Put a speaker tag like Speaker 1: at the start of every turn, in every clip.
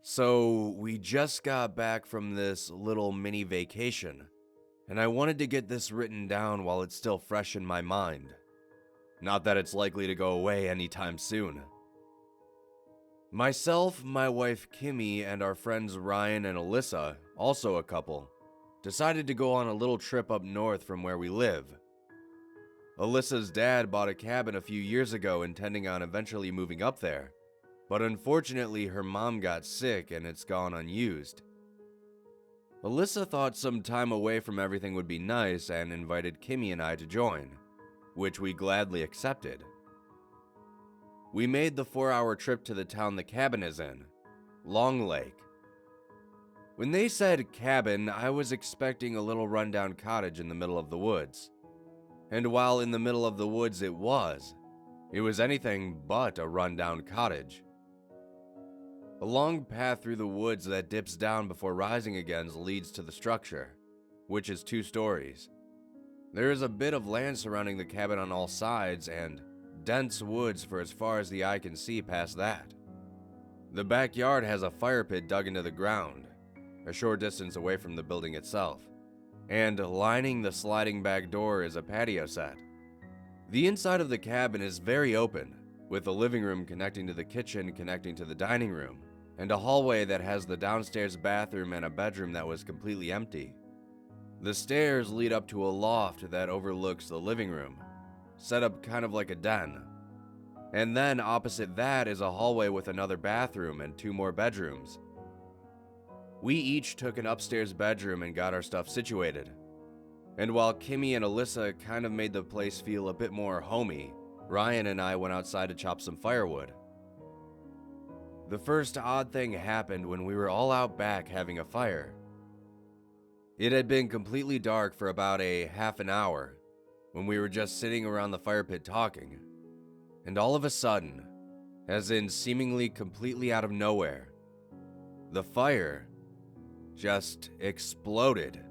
Speaker 1: So, we just got back from this little mini vacation, and I wanted to get this written down while it's still fresh in my mind. Not that it's likely to go away anytime soon. Myself, my wife Kimmy, and our friends Ryan and Alyssa, also a couple, decided to go on a little trip up north from where we live. Alyssa's dad bought a cabin a few years ago intending on eventually moving up there, but unfortunately her mom got sick and it's gone unused. Alyssa thought some time away from everything would be nice and invited Kimmy and I to join, which we gladly accepted. We made the 4-hour trip to the town the cabin is in, Long Lake. When they said cabin, I was expecting a little rundown cottage in the middle of the woods. And while in the middle of the woods it was anything but a rundown cottage. A long path through the woods that dips down before rising again leads to the structure, which is 2 stories. There is a bit of land surrounding the cabin on all sides and dense woods for as far as the eye can see past that. The backyard has a fire pit dug into the ground, a short distance away from the building itself, and lining the sliding back door is a patio set. The inside of the cabin is very open, with the living room connecting to the kitchen connecting to the dining room, and a hallway that has the downstairs bathroom and a bedroom that was completely empty. The stairs lead up to a loft that overlooks the living room, set up kind of like a den. And then opposite that is a hallway with another bathroom and 2 more bedrooms. We each took an upstairs bedroom and got our stuff situated. And while Kimmy and Alyssa kind of made the place feel a bit more homey, Ryan and I went outside to chop some firewood. The first odd thing happened when we were all out back having a fire. It had been completely dark for about a half an hour when we were just sitting around the fire pit talking, and all of a sudden, as in seemingly completely out of nowhere, the fire just exploded.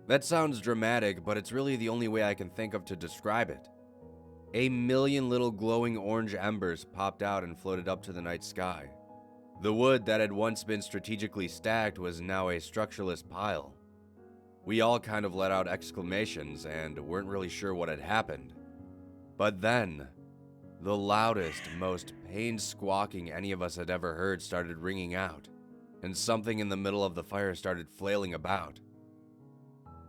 Speaker 1: That sounds dramatic, but it's really the only way I can think of to describe it. A million little glowing orange embers popped out and floated up to the night sky. The wood that had once been strategically stacked was now a structureless pile. We all kind of let out exclamations and weren't really sure what had happened. But then, the loudest, most pained squawking any of us had ever heard started ringing out, and something in the middle of the fire started flailing about.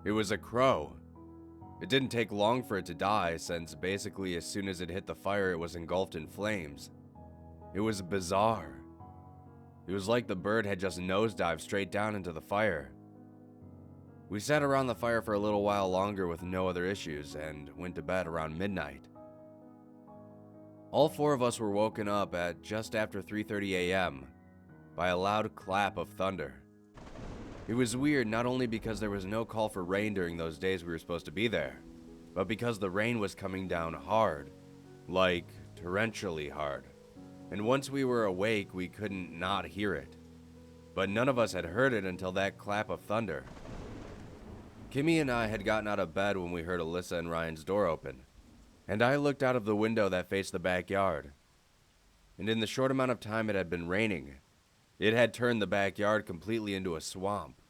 Speaker 1: It was a crow. It didn't take long for it to die, since basically as soon as it hit the fire it was engulfed in flames. It was bizarre. It was like the bird had just nosedived straight down into the fire. We sat around the fire for a little while longer with no other issues and went to bed around midnight. All 4 of us were woken up at just after 3:30 a.m. by a loud clap of thunder. It was weird not only because there was no call for rain during those days we were supposed to be there, but because the rain was coming down hard, like torrentially hard. And once we were awake, we couldn't not hear it. But none of us had heard it until that clap of thunder. Kimmy and I had gotten out of bed when we heard Alyssa and Ryan's door open, and I looked out of the window that faced the backyard. And in the short amount of time it had been raining, it had turned the backyard completely into a swamp.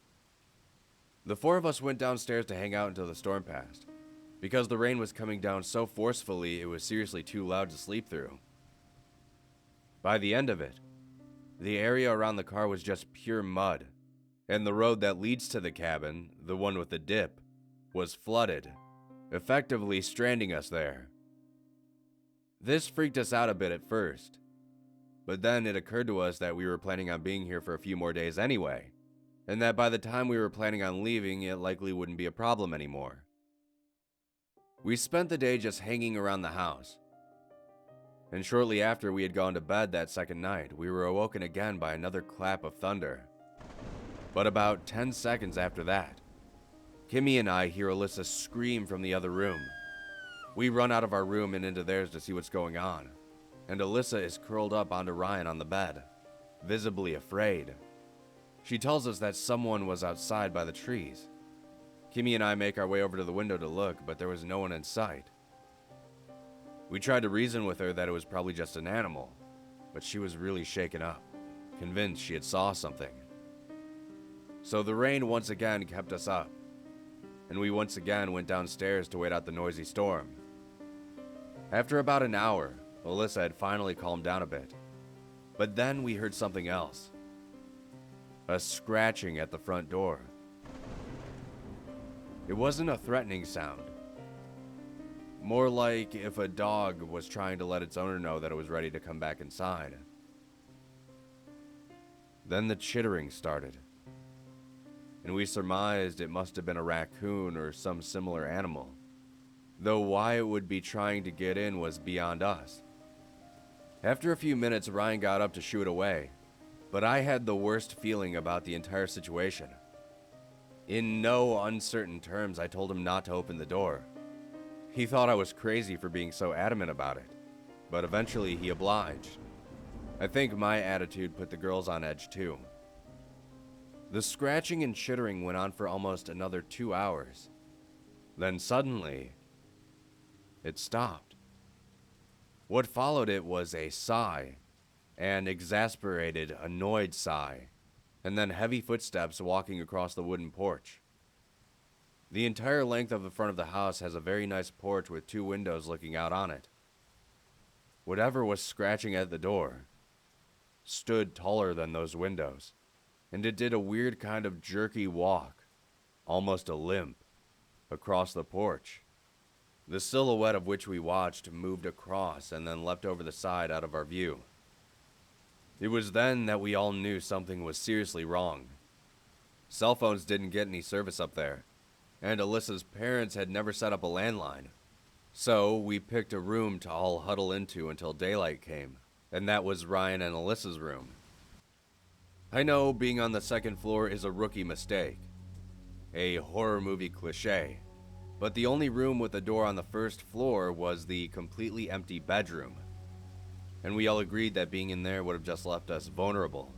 Speaker 1: The 4 of us went downstairs to hang out until the storm passed, because the rain was coming down so forcefully it was seriously too loud to sleep through. By the end of it, the area around the car was just pure mud, and the road that leads to the cabin, the one with the dip, was flooded, effectively stranding us there. This freaked us out a bit at first, but then it occurred to us that we were planning on being here for a few more days anyway, and that by the time we were planning on leaving, it likely wouldn't be a problem anymore. We spent the day just hanging around the house, and shortly after we had gone to bed that second night, we were awoken again by another clap of thunder. But about 10 seconds after that, Kimmy and I hear Alyssa scream from the other room. We run out of our room and into theirs to see what's going on, and Alyssa is curled up onto Ryan on the bed, visibly afraid. She tells us that someone was outside by the trees. Kimmy and I make our way over to the window to look, but there was no one in sight. We tried to reason with her that it was probably just an animal, but she was really shaken up. convinced she had saw something. So the rain once again kept us up, and we once again went downstairs to wait out the noisy storm. After about an hour, Alyssa had finally calmed down a bit, but then we heard something else. A scratching at the front door. It wasn't a threatening sound. More like if a dog was trying to let its owner know that it was ready to come back inside. Then the chittering started, and we surmised it must have been a raccoon or some similar animal, though why it would be trying to get in was beyond us. After a few minutes, Ryan got up to shoo it away, but I had the worst feeling about the entire situation. In no uncertain terms, I told him not to open the door. He thought I was crazy for being so adamant about it, but eventually he obliged. I think my attitude put the girls on edge too. The scratching and chittering went on for almost another 2 hours. Then suddenly, it stopped. What followed it was a sigh, an exasperated, annoyed sigh, and then heavy footsteps walking across the wooden porch. The entire length of the front of the house has a very nice porch with 2 windows looking out on it. Whatever was scratching at the door stood taller than those windows, and it did a weird kind of jerky walk, almost a limp, across the porch. The silhouette of which we watched moved across and then leapt over the side out of our view. It was then that we all knew something was seriously wrong. Cell phones didn't get any service up there, and Alyssa's parents had never set up a landline. So we picked a room to all huddle into until daylight came, and that was Ryan and Alyssa's room. I know being on the second floor is a rookie mistake, a horror movie cliche, but the only room with a door on the first floor was the completely empty bedroom, and we all agreed that being in there would have just left us vulnerable.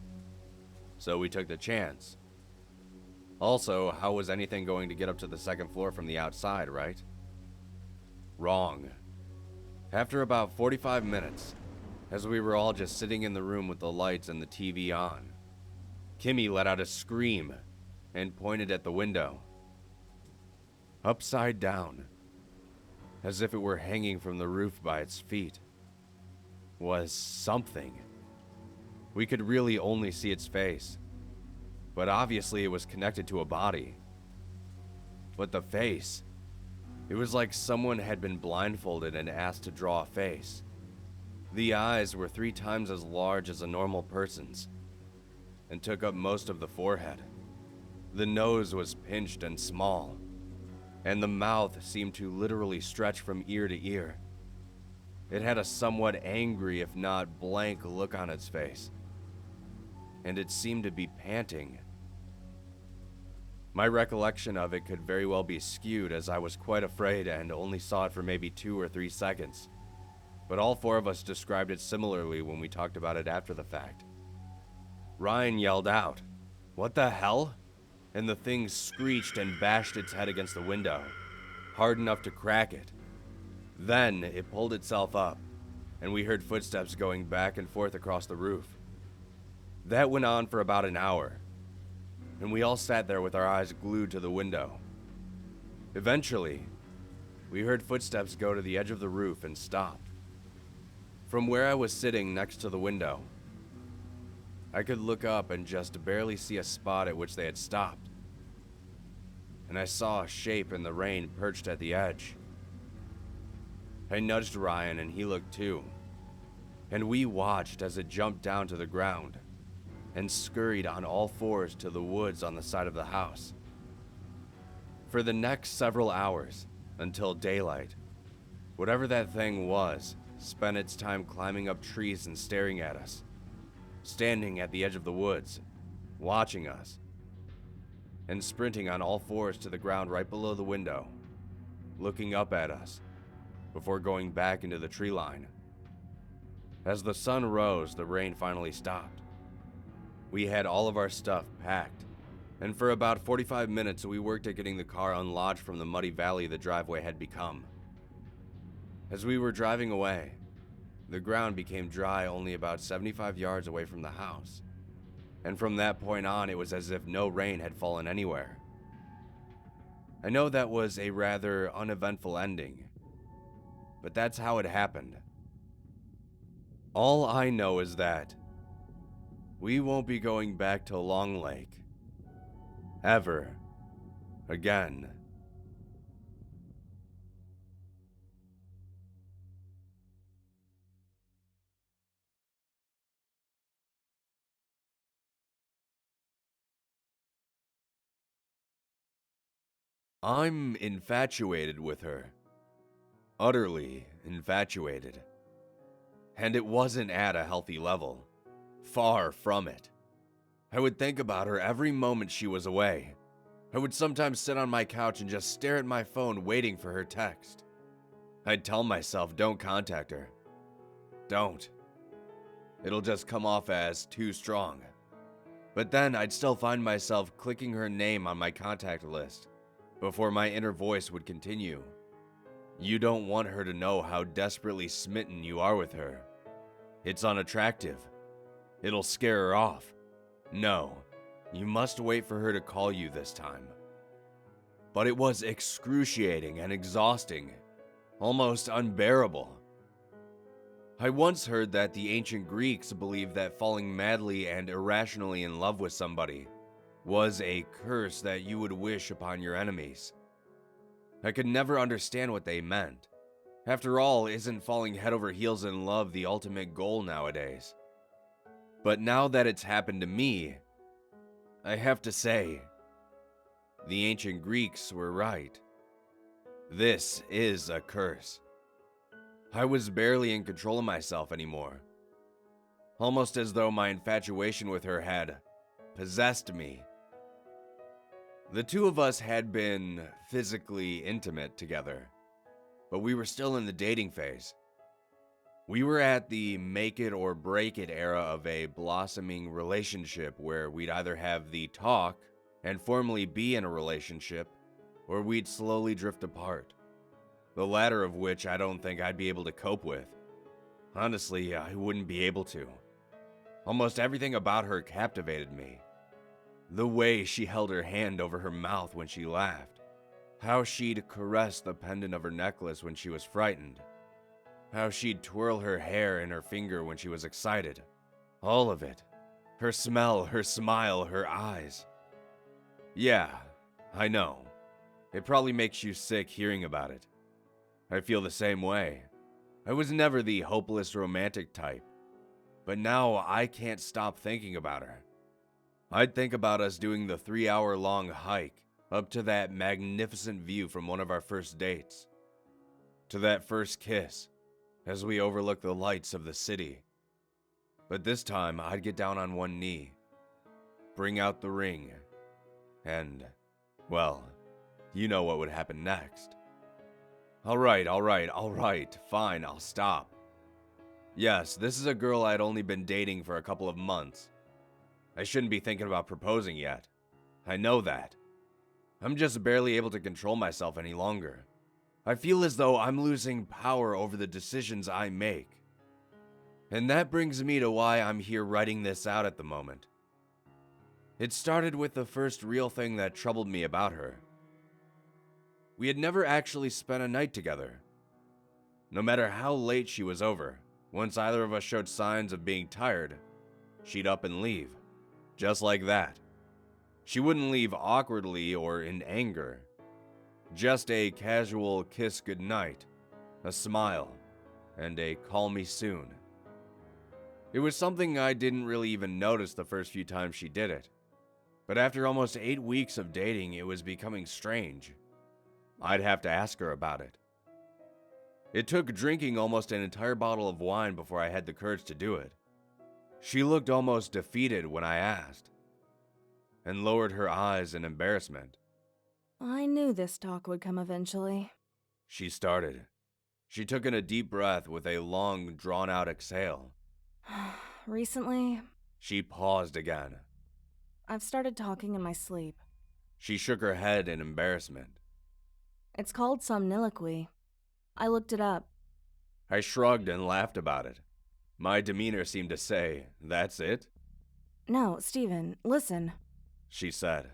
Speaker 1: So we took the chance. Also, how was anything going to get up to the second floor from the outside, right? Wrong. After about 45 minutes, as we were all just sitting in the room with the lights and the TV on, Kimmy let out a scream and pointed at the window. Upside down, as if it were hanging from the roof by its feet, was something. We could really only see its face, but obviously it was connected to a body. But the face, it was like someone had been blindfolded and asked to draw a face. The eyes were 3 times as large as a normal person's, and took up most of the forehead. The nose was pinched and small, and the mouth seemed to literally stretch from ear to ear. It had a somewhat angry, if not blank, look on its face, and it seemed to be panting. My recollection of it could very well be skewed, as I was quite afraid and only saw it for maybe 2 or 3 seconds, but all 4 of us described it similarly when we talked about it after the fact. Ryan yelled out, "What the hell?" And the thing screeched and bashed its head against the window, hard enough to crack it. Then it pulled itself up, and we heard footsteps going back and forth across the roof. That went on for about an hour, and we all sat there with our eyes glued to the window. Eventually, we heard footsteps go to the edge of the roof and stop. From where I was sitting next to the window, I could look up and just barely see a spot at which they had stopped. And I saw a shape in the rain perched at the edge. I nudged Ryan and he looked too, and we watched as it jumped down to the ground and scurried on all 4s to the woods on the side of the house. For the next several hours, until daylight, whatever that thing was spent its time climbing up trees and staring at us, standing at the edge of the woods, watching us, and sprinting on all 4s to the ground right below the window, looking up at us, before going back into the tree line. As the sun rose, the rain finally stopped. We had all of our stuff packed, and for about 45 minutes we worked at getting the car unlodged from the muddy valley the driveway had become. As we were driving away, the ground became dry only about 75 yards away from the house, and from that point on it was as if no rain had fallen anywhere. I know that was a rather uneventful ending, but that's how it happened. All I know is that we won't be going back to Long Lake ever again. I'm infatuated with her. Utterly infatuated. And it wasn't at a healthy level. Far from it. I would think about her every moment she was away. I would sometimes sit on my couch and just stare at my phone waiting for her text. I'd tell myself, don't contact her. Don't. It'll just come off as too strong. But then I'd still find myself clicking her name on my contact list before my inner voice would continue. You don't want her to know how desperately smitten you are with her. It's unattractive. It'll scare her off. No, you must wait for her to call you this time. But it was excruciating and exhausting, almost unbearable. I once heard that the ancient Greeks believed that falling madly and irrationally in love with somebody was a curse that you would wish upon your enemies. I could never understand what they meant. After all, isn't falling head over heels in love the ultimate goal nowadays? But now that it's happened to me, I have to say, the ancient Greeks were right. This is a curse. I was barely in control of myself anymore. Almost as though my infatuation with her had possessed me. The two of us had been physically intimate together, but we were still in the dating phase. We were at the make it or break it era of a blossoming relationship where we'd either have the talk and formally be in a relationship, or we'd slowly drift apart. The latter of which I don't think I'd be able to cope with. Honestly, I wouldn't be able to. Almost everything about her captivated me. The way she held her hand over her mouth when she laughed. How she'd caress the pendant of her necklace when she was frightened. How she'd twirl her hair in her finger when she was excited. All of it. Her smell, her smile, her eyes. Yeah, I know. It probably makes you sick hearing about it. I feel the same way. I was never the hopeless romantic type. But now I can't stop thinking about her. I'd think about us doing the 3-hour-long hike up to that magnificent view from one of our first dates. To that first kiss as we overlook the lights of the city. But this time I'd get down on one knee, bring out the ring, and, well, you know what would happen next. All right, fine, I'll stop. Yes, this is a girl I'd only been dating for a couple of months. I shouldn't be thinking about proposing yet. I know that. I'm just barely able to control myself any longer. I feel as though I'm losing power over the decisions I make. And that brings me to why I'm here writing this out at the moment. It started with the first real thing that troubled me about her. We had never actually spent a night together. No matter how late she was over, once either of us showed signs of being tired, she'd up and leave. Just like that. She wouldn't leave awkwardly or in anger. Just a casual kiss goodnight, a smile, and a call me soon. It was something I didn't really even notice the first few times she did it. But after almost 8 weeks of dating, it was becoming strange. I'd have to ask her about it. It took drinking almost an entire bottle of wine before I had the courage to do it. She looked almost defeated when I asked, and lowered her eyes in embarrassment.
Speaker 2: I knew this talk would come eventually.
Speaker 1: She started. She took in a deep breath with a long, drawn-out exhale.
Speaker 2: Recently,
Speaker 1: She paused again.
Speaker 2: I've started talking in my sleep.
Speaker 1: She shook her head in embarrassment.
Speaker 2: It's called somniloquy. I looked it up.
Speaker 1: I shrugged and laughed about it. My demeanor seemed to say, "That's it?"
Speaker 2: No, Steven, listen.
Speaker 1: she said.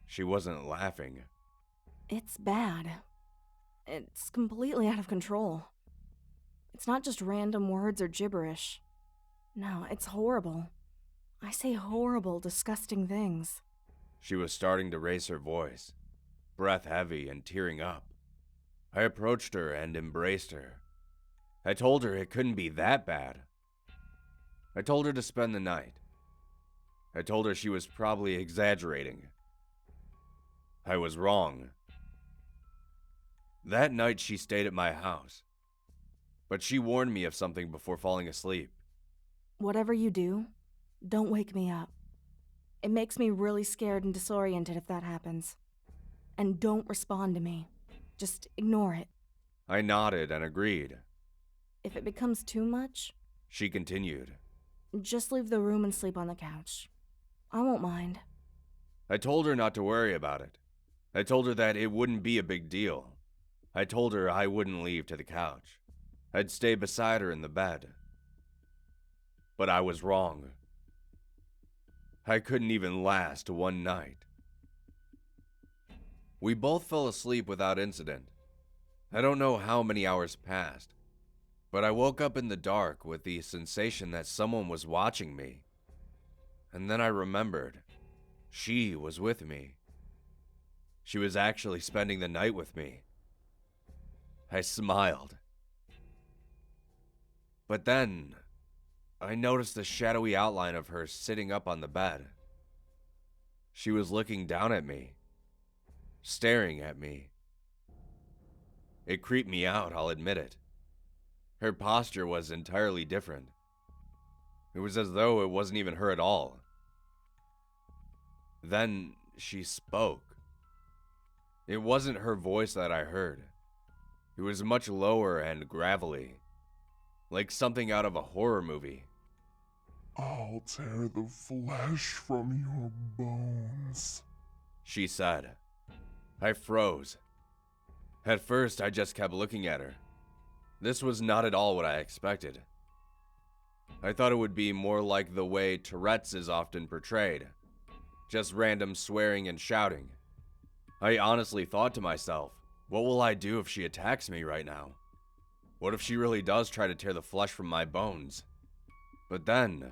Speaker 1: She wasn't laughing.
Speaker 2: It's bad. It's completely out of control. It's not just random words or gibberish. No, it's horrible. I say horrible, disgusting things.
Speaker 1: She was starting to raise her voice, breath heavy and tearing up. I approached her and embraced her. I told her it couldn't be that bad. I told her to spend the night. I told her she was probably exaggerating. I was wrong. That night she stayed at my house, but she warned me of something before falling asleep.
Speaker 2: Whatever you do, don't wake me up. It makes me really scared and disoriented if that happens. And don't respond to me. Just ignore it.
Speaker 1: I nodded and agreed.
Speaker 2: If it becomes too much,
Speaker 1: She continued.
Speaker 2: just leave the room and sleep on the couch. I won't mind.
Speaker 1: I told her not to worry about it. I told her that it wouldn't be a big deal. I told her I wouldn't leave to the couch. I'd stay beside her in the bed. But I was wrong. I couldn't even last one night. We both fell asleep without incident. I don't know how many hours passed, but I woke up in the dark with the sensation that someone was watching me. And then I remembered, she was with me. She was actually spending the night with me. I smiled. But then, I noticed the shadowy outline of her sitting up on the bed. She was looking down at me, staring at me. It creeped me out, I'll admit it. Her posture was entirely different. It was as though it wasn't even her at all. Then she spoke. It wasn't her voice that I heard. It was much lower and gravelly, like something out of a horror movie.
Speaker 3: I'll tear the flesh from your bones,
Speaker 1: She said. I froze. At first, I just kept looking at her. This was not at all what I expected. I thought it would be more like the way Tourette's is often portrayed. Just random swearing and shouting. I honestly thought to myself, what will I do if she attacks me right now? What if she really does try to tear the flesh from my bones? But then,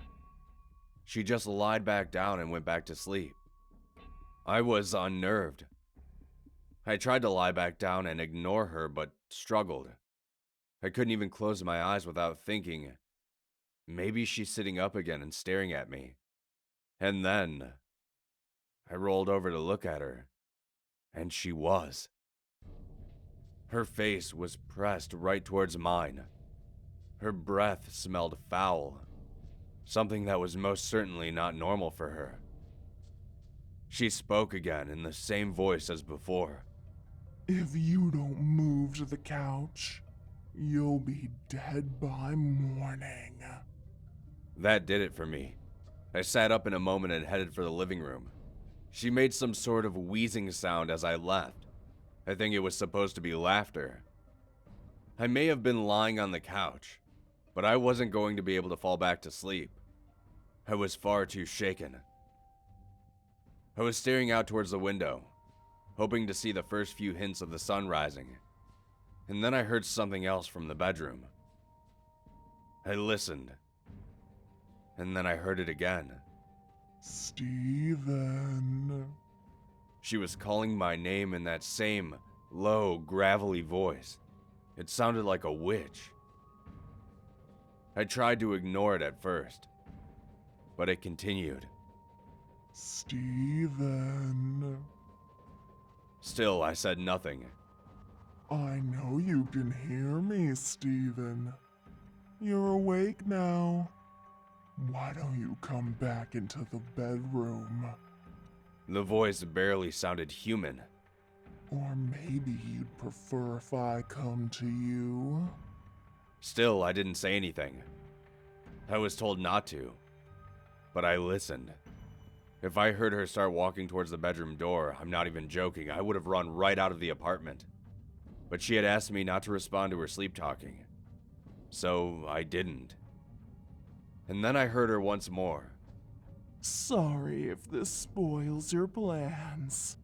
Speaker 1: she just lied back down and went back to sleep. I was unnerved. I tried to lie back down and ignore her, but struggled. I couldn't even close my eyes without thinking, maybe she's sitting up again and staring at me. And then, I rolled over to look at her, and she was. Her face was pressed right towards mine. Her breath smelled foul, something that was most certainly not normal for her. She spoke again in the same voice as before.
Speaker 3: If you don't move to the couch, you'll be dead by morning.
Speaker 1: That did it for me. I sat up in a moment and headed for the living room. She made some sort of wheezing sound as I left. I think it was supposed to be laughter. I may have been lying on the couch, but I wasn't going to be able to fall back to sleep. I was far too shaken. I was staring out towards the window, hoping to see the first few hints of the sun rising. And then I heard something else from the bedroom. I listened. And then I heard it again.
Speaker 3: Steven.
Speaker 1: She was calling my name in that same low, gravelly voice. It sounded like a witch. I tried to ignore it at first, but it continued.
Speaker 3: Steven.
Speaker 1: Still, I said nothing.
Speaker 3: I know you can hear me, Steven. You're awake now. Why don't you come back into the bedroom?
Speaker 1: The voice barely sounded human.
Speaker 3: Or maybe you'd prefer if I come to you?
Speaker 1: Still, I didn't say anything. I was told not to, but I listened. If I heard her start walking towards the bedroom door, I'm not even joking, I would have run right out of the apartment. But she had asked me not to respond to her sleep talking, so I didn't. And then I heard her once more.
Speaker 3: Sorry if this spoils your plans.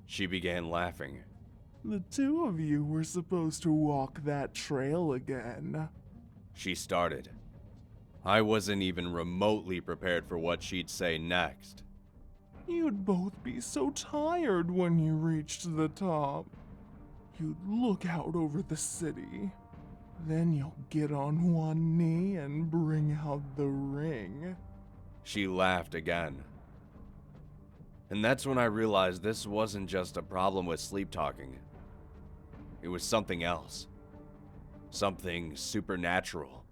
Speaker 1: She began laughing.
Speaker 3: The two of you were supposed to walk that trail again.
Speaker 1: She started. I wasn't even remotely prepared for what she'd say next.
Speaker 3: You'd both be so tired when you reached the top. You'd look out over the city. Then you'll get on one knee and bring out the ring.
Speaker 1: She laughed again. And that's when I realized this wasn't just a problem with sleep talking. It was something else. Something supernatural.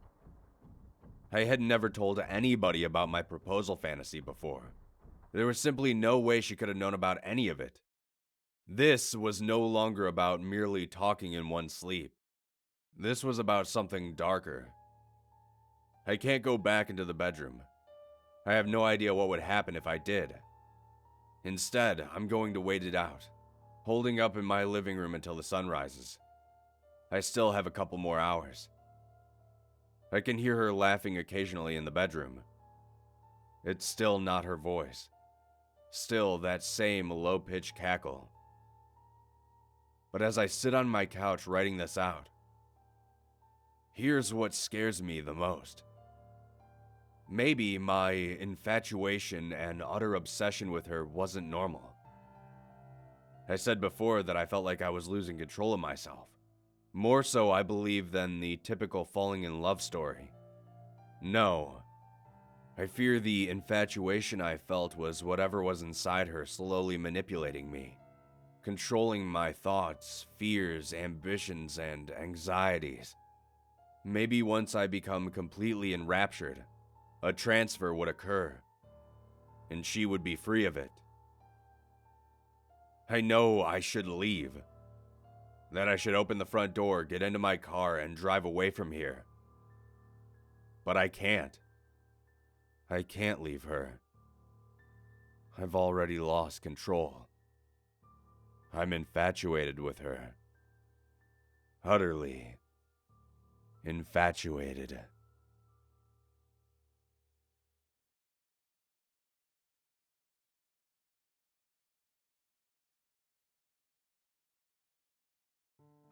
Speaker 1: I had never told anybody about my proposal fantasy before. There was simply no way she could have known about any of it. This was no longer about merely talking in one's sleep. This was about something darker. I can't go back into the bedroom. I have no idea what would happen if I did. Instead, I'm going to wait it out, holding up in my living room until the sun rises. I still have a couple more hours. I can hear her laughing occasionally in the bedroom. It's still not her voice. Still that same low-pitched cackle. But as I sit on my couch writing this out, here's what scares me the most. Maybe my infatuation and utter obsession with her wasn't normal. I said before that I felt like I was losing control of myself. More so, I believe, than the typical falling in love story. No. I fear the infatuation I felt was whatever was inside her slowly manipulating me, controlling my thoughts, fears, ambitions, and anxieties. Maybe once I become completely enraptured, a transfer would occur, and she would be free of it. I know I should leave. That I should open the front door, get into my car, and drive away from here. But I can't. I can't leave her. I've already lost control. I'm infatuated with her. Utterly infatuated.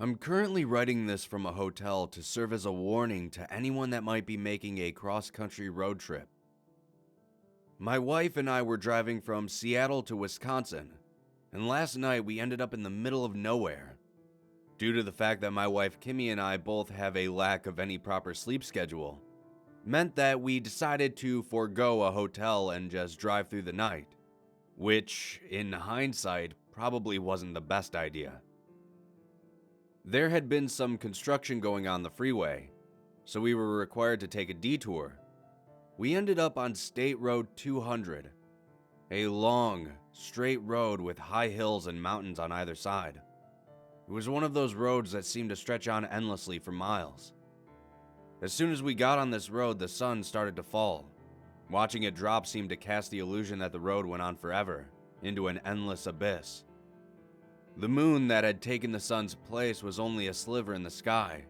Speaker 1: I'm currently writing this from a hotel to serve as a warning to anyone that might be making a cross-country road trip. My wife and I were driving from Seattle to Wisconsin, and last night we ended up in the middle of nowhere. Due to the fact that my wife Kimmy and I both have a lack of any proper sleep schedule, meant that we decided to forego a hotel and just drive through the night, which, in hindsight, probably wasn't the best idea. There had been some construction going on the freeway, so we were required to take a detour. We ended up on State Road 200, a long, straight road with high hills and mountains on either side. It was one of those roads that seemed to stretch on endlessly for miles. As soon as we got on this road, the sun started to fall. Watching it drop seemed to cast the illusion that the road went on forever, into an endless abyss. The moon that had taken the sun's place was only a sliver in the sky,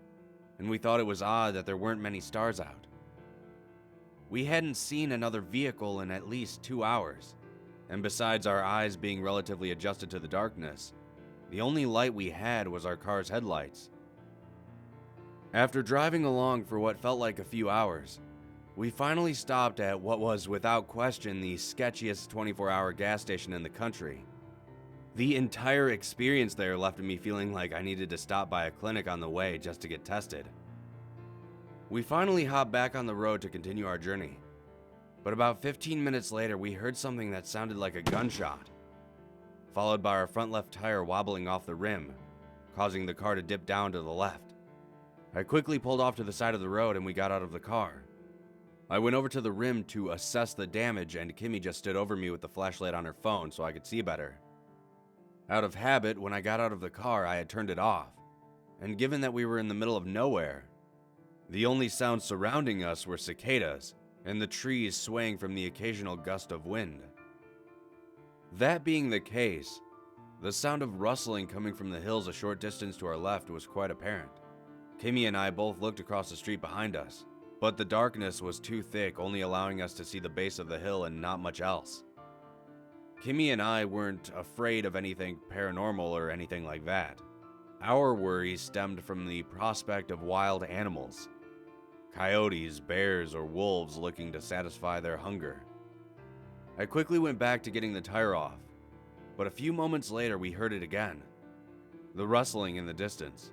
Speaker 1: and we thought it was odd that there weren't many stars out. We hadn't seen another vehicle in at least 2 hours, and besides our eyes being relatively adjusted to the darkness, the only light we had was our car's headlights. After driving along for what felt like a few hours, we finally stopped at what was without question the sketchiest 24-hour gas station in the country. The entire experience there left me feeling like I needed to stop by a clinic on the way just to get tested. We finally hopped back on the road to continue our journey, but about 15 minutes later we heard something that sounded like a gunshot, followed by our front left tire wobbling off the rim, causing the car to dip down to the left. I quickly pulled off to the side of the road and we got out of the car. I went over to the rim to assess the damage, and Kimmy just stood over me with the flashlight on her phone so I could see better. Out of habit, when I got out of the car, I had turned it off, and given that we were in the middle of nowhere, the only sounds surrounding us were cicadas and the trees swaying from the occasional gust of wind. That being the case, the sound of rustling coming from the hills a short distance to our left was quite apparent. Kimmy and I both looked across the street behind us, but the darkness was too thick, only allowing us to see the base of the hill and not much else. Kimmy and I weren't afraid of anything paranormal or anything like that. Our worries stemmed from the prospect of wild animals. Coyotes, bears, or wolves looking to satisfy their hunger. I quickly went back to getting the tire off, but a few moments later we heard it again. The rustling in the distance.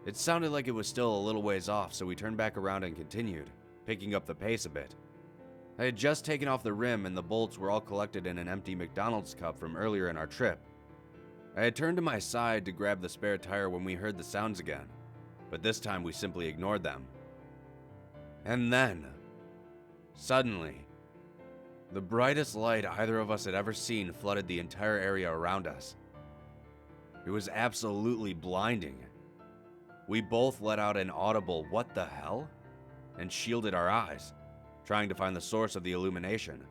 Speaker 1: It sounded like it was still a little ways off, so we turned back around and continued, picking up the pace a bit. I had just taken off the rim and the bolts were all collected in an empty McDonald's cup from earlier in our trip. I had turned to my side to grab the spare tire when we heard the sounds again, but this time we simply ignored them. And then, suddenly, the brightest light either of us had ever seen flooded the entire area around us. It was absolutely blinding. We both let out an audible "what the hell?" and shielded our eyes, trying to find the source of the illumination.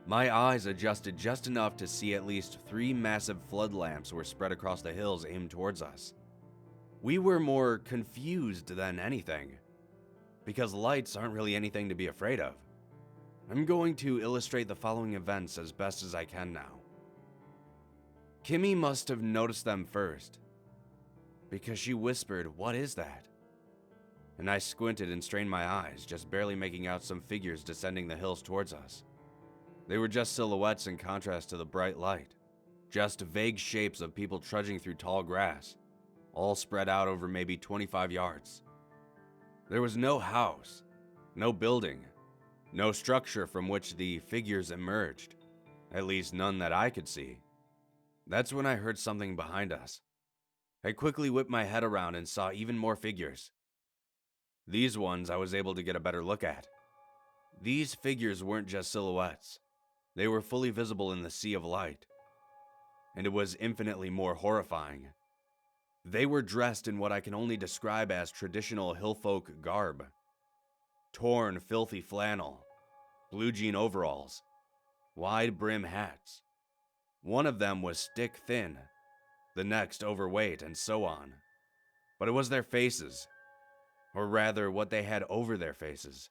Speaker 1: My eyes adjusted just enough to see at least 3 massive flood lamps were spread across the hills aimed towards us. We were more confused than anything, because lights aren't really anything to be afraid of. I'm going to illustrate the following events as best as I can now. Kimmy must have noticed them first, because she whispered, "What is that?" And I squinted and strained my eyes, just barely making out some figures descending the hills towards us. They were just silhouettes in contrast to the bright light, just vague shapes of people trudging through tall grass, all spread out over maybe 25 yards. There was no house, no building, no structure from which the figures emerged, at least none that I could see. That's when I heard something behind us. I quickly whipped my head around and saw even more figures. These ones I was able to get a better look at. These figures weren't just silhouettes. They were fully visible in the sea of light. And it was infinitely more horrifying. They were dressed in what I can only describe as traditional hillfolk garb. Torn, filthy flannel, blue jean overalls, wide brim hats. One of them was stick thin, the next overweight, and so on. But it was their faces, or rather what they had over their faces,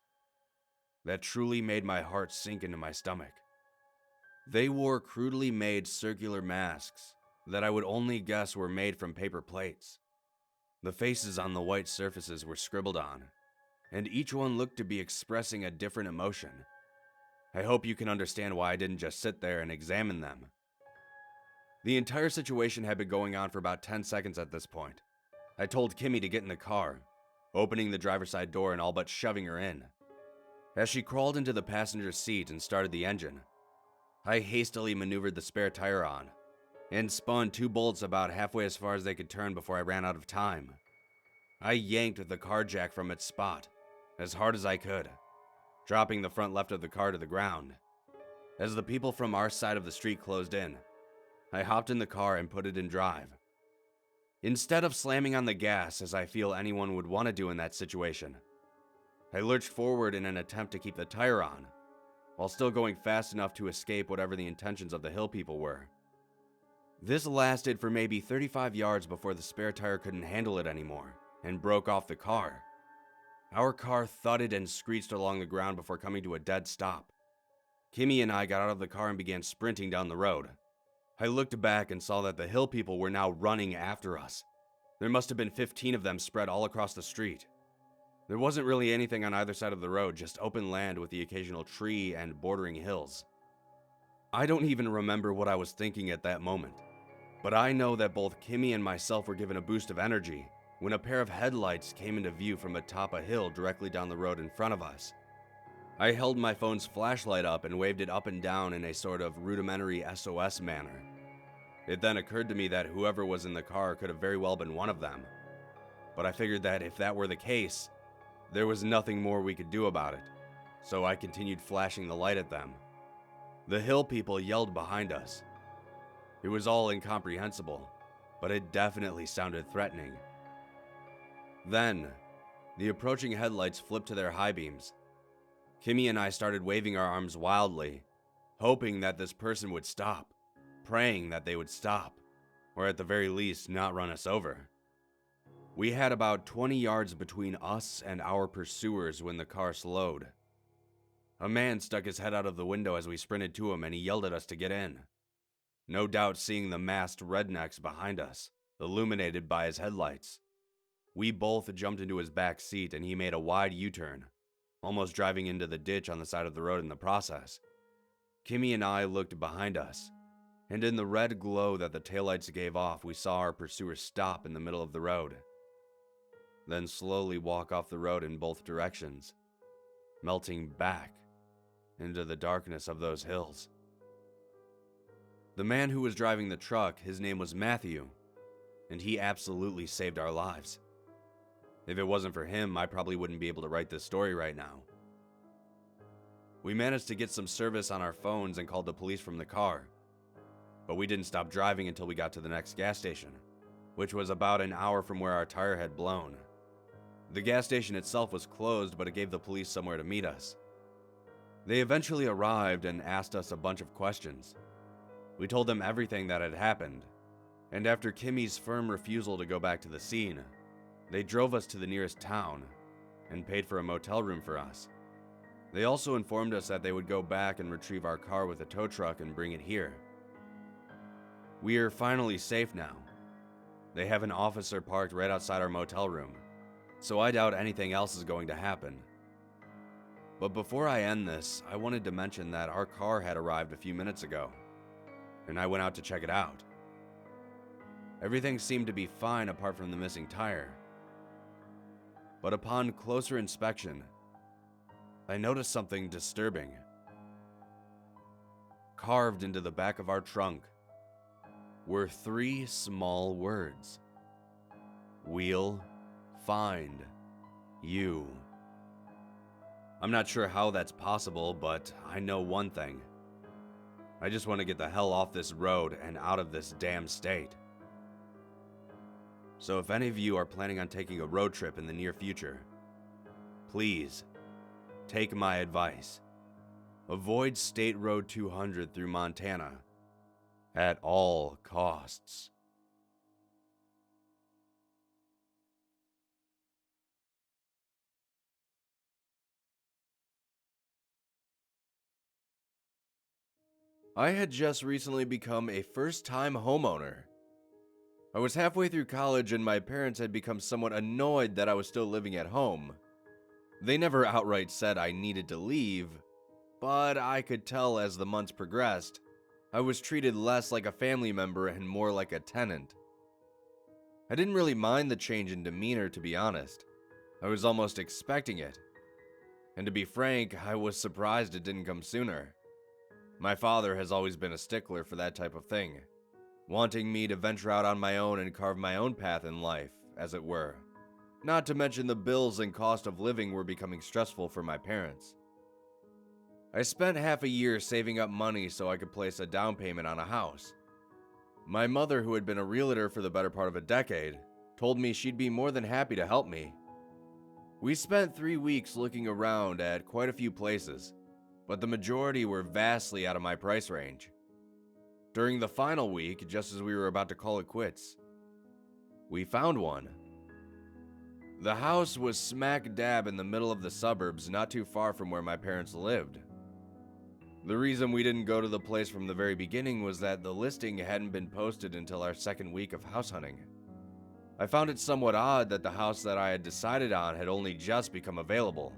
Speaker 1: that truly made my heart sink into my stomach. They wore crudely made circular masks that I would only guess were made from paper plates. The faces on the white surfaces were scribbled on, and each one looked to be expressing a different emotion. I hope you can understand why I didn't just sit there and examine them. The entire situation had been going on for about 10 seconds at this point. I told Kimmy to get in the car, opening the driver's side door and all but shoving her in. As she crawled into the passenger seat and started the engine, I hastily maneuvered the spare tire on and spun 2 bolts about halfway as far as they could turn before I ran out of time. I yanked the car jack from its spot as hard as I could, dropping the front left of the car to the ground. As the people from our side of the street closed in, I hopped in the car and put it in drive. Instead of slamming on the gas, as I feel anyone would want to do in that situation, I lurched forward in an attempt to keep the tire on, while still going fast enough to escape whatever the intentions of the hill people were. This lasted for maybe 35 yards before the spare tire couldn't handle it anymore and broke off the car. Our car thudded and screeched along the ground before coming to a dead stop. Kimmy and I got out of the car and began sprinting down the road. I looked back and saw that the hill people were now running after us. There must have been 15 of them spread all across the street. There wasn't really anything on either side of the road, just open land with the occasional tree and bordering hills. I don't even remember what I was thinking at that moment, but I know that both Kimmy and myself were given a boost of energy when a pair of headlights came into view from atop a hill directly down the road in front of us. I held my phone's flashlight up and waved it up and down in a sort of rudimentary SOS manner. It then occurred to me that whoever was in the car could have very well been one of them, but I figured that if that were the case, there was nothing more we could do about it, so I continued flashing the light at them. The hill people yelled behind us. It was all incomprehensible, but it definitely sounded threatening. Then, the approaching headlights flipped to their high beams. Kimmy and I started waving our arms wildly, hoping that this person would stop, praying that they would stop, or at the very least not run us over. We had about 20 yards between us and our pursuers when the car slowed. A man stuck his head out of the window as we sprinted to him and he yelled at us to get in. No doubt seeing the masked rednecks behind us, illuminated by his headlights. We both jumped into his back seat and he made a wide U-turn, almost driving into the ditch on the side of the road in the process. Kimmy and I looked behind us, and in the red glow that the taillights gave off, we saw our pursuer stop in the middle of the road, then slowly walk off the road in both directions, melting back into the darkness of those hills. The man who was driving the truck, his name was Matthew, and he absolutely saved our lives. If it wasn't for him, I probably wouldn't be able to write this story right now. We managed to get some service on our phones and called the police from the car, but we didn't stop driving until we got to the next gas station, which was about an hour from where our tire had blown. The gas station itself was closed, but it gave the police somewhere to meet us. They eventually arrived and asked us a bunch of questions. We told them everything that had happened, and after Kimmy's firm refusal to go back to the scene, they drove us to the nearest town and paid for a motel room for us. They also informed us that they would go back and retrieve our car with a tow truck and bring it here. We are finally safe now. They have an officer parked right outside our motel room, so I doubt anything else is going to happen. But before I end this, I wanted to mention that our car had arrived a few minutes ago, and I went out to check it out. Everything seemed to be fine apart from the missing tire. But upon closer inspection, I noticed something disturbing. Carved into the back of our trunk were 3 small words. We'll find you. I'm not sure how that's possible, but I know one thing. I just want to get the hell off this road and out of this damn state. So if any of you are planning on taking a road trip in the near future, please take my advice. Avoid State Road 200 through Montana at all costs. I had just recently become a first-time homeowner. I was halfway through college and my parents had become somewhat annoyed that I was still living at home. They never outright said I needed to leave, but I could tell as the months progressed, I was treated less like a family member and more like a tenant. I didn't really mind the change in demeanor, to be honest. I was almost expecting it. And to be frank, I was surprised it didn't come sooner. My father has always been a stickler for that type of thing, wanting me to venture out on my own and carve my own path in life, as it were. Not to mention the bills and cost of living were becoming stressful for my parents. I spent half a year saving up money so I could place a down payment on a house. My mother, who had been a realtor for the better part of a decade, told me she'd be more than happy to help me. We spent 3 weeks looking around at quite a few places, but the majority were vastly out of my price range. During the final week, just as we were about to call it quits, we found one. The house was smack dab in the middle of the suburbs, not too far from where my parents lived. The reason we didn't go to the place from the very beginning was that the listing hadn't been posted until our second week of house hunting. I found it somewhat odd that the house that I had decided on had only just become available,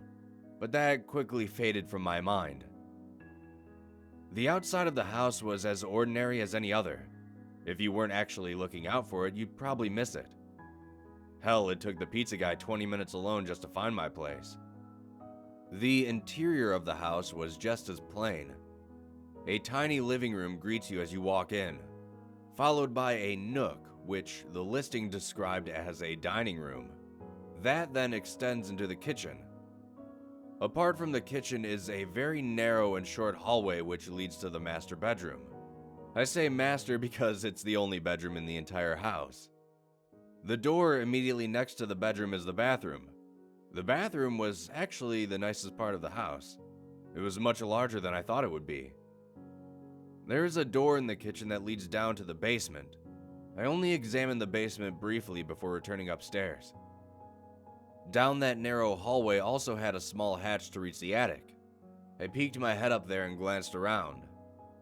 Speaker 1: but that quickly faded from my mind. The outside of the house was as ordinary as any other. If you weren't actually looking out for it, you'd probably miss it. Hell, it took the pizza guy 20 minutes alone just to find my place. The interior of the house was just as plain. A tiny living room greets you as you walk in, followed by a nook, which the listing described as a dining room. That then extends into the kitchen. Apart from the kitchen is a very narrow and short hallway which leads to the master bedroom. I say master because it's the only bedroom in the entire house. The door immediately next to the bedroom is the bathroom. The bathroom was actually the nicest part of the house. It was much larger than I thought it would be. There is a door in the kitchen that leads down to the basement, I only examined the basement briefly before returning upstairs. Down that narrow hallway also had a small hatch to reach the attic. I peeked my head up there and glanced around.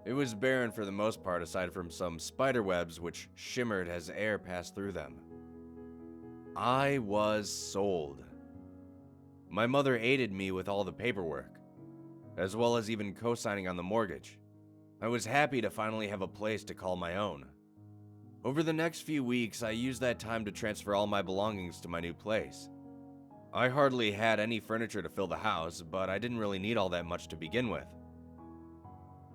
Speaker 1: It was barren for the most part aside from some spider webs which shimmered as air passed through them. I was sold. My mother aided me with all the paperwork, as well as even co-signing on the mortgage. I was happy to finally have a place to call my own. Over the next few weeks, I used that time to transfer all my belongings to my new place. I hardly had any furniture to fill the house, but I didn't really need all that much to begin with.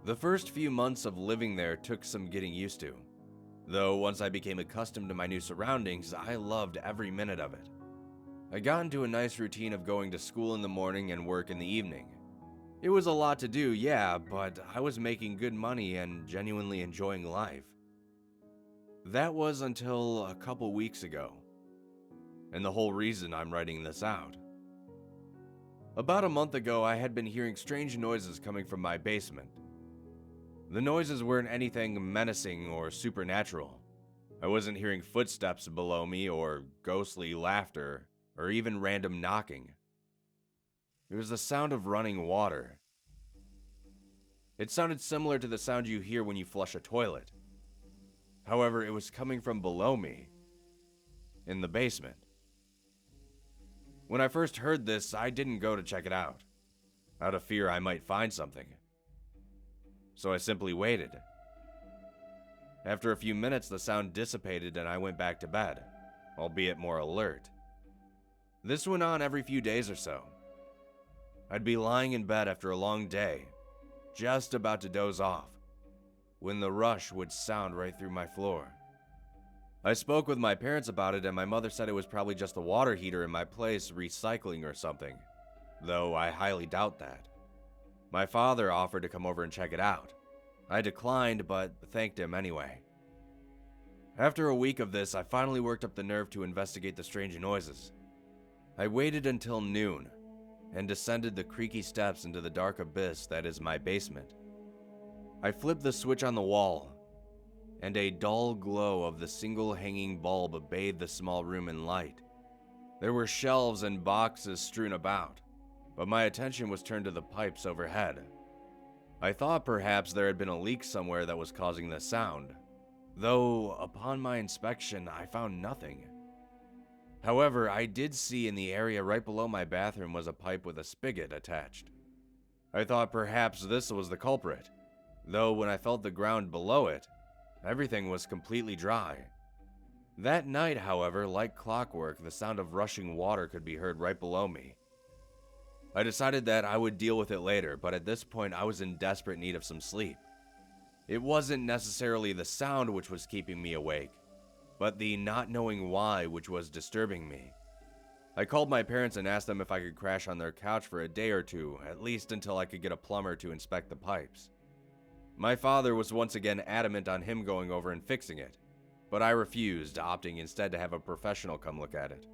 Speaker 1: The first few months of living there took some getting used to, though once I became accustomed to my new surroundings, I loved every minute of it. I got into a nice routine of going to school in the morning and work in the evening. It was a lot to do, yeah, but I was making good money and genuinely enjoying life. That was until a couple weeks ago, and the whole reason I'm writing this out. About a month ago, I had been hearing strange noises coming from my basement. The noises weren't anything menacing or supernatural. I wasn't hearing footsteps below me or ghostly laughter or even random knocking. It was the sound of running water. It sounded similar to the sound you hear when you flush a toilet. However, it was coming from below me, in the basement. When I first heard this, I didn't go to check it out, out of fear I might find something. So I simply waited. After a few minutes, the sound dissipated and I went back to bed, albeit more alert. This went on every few days or so. I'd be lying in bed after a long day, just about to doze off, when the rush would sound right through my floor. I spoke with my parents about it and my mother said it was probably just the water heater in my place recycling or something, though I highly doubt that. My father offered to come over and check it out. I declined, but thanked him anyway. After a week of this, I finally worked up the nerve to investigate the strange noises. I waited until noon and descended the creaky steps into the dark abyss that is my basement. I flipped the switch on the wall, and a dull glow of the single hanging bulb bathed the small room in light. There were shelves and boxes strewn about, but my attention was turned to the pipes overhead. I thought perhaps there had been a leak somewhere that was causing the sound, though upon my inspection I found nothing. However, I did see in the area right below my bathroom was a pipe with a spigot attached. I thought perhaps this was the culprit, though when I felt the ground below it, everything was completely dry. That night, however, like clockwork, the sound of rushing water could be heard right below me. I decided that I would deal with it later, but at this point I was in desperate need of some sleep. It wasn't necessarily the sound which was keeping me awake, but the not knowing why which was disturbing me. I called my parents and asked them if I could crash on their couch for a day or two, at least until I could get a plumber to inspect the pipes. My father was once again adamant on him going over and fixing it, but I refused, opting instead to have a professional come look at it.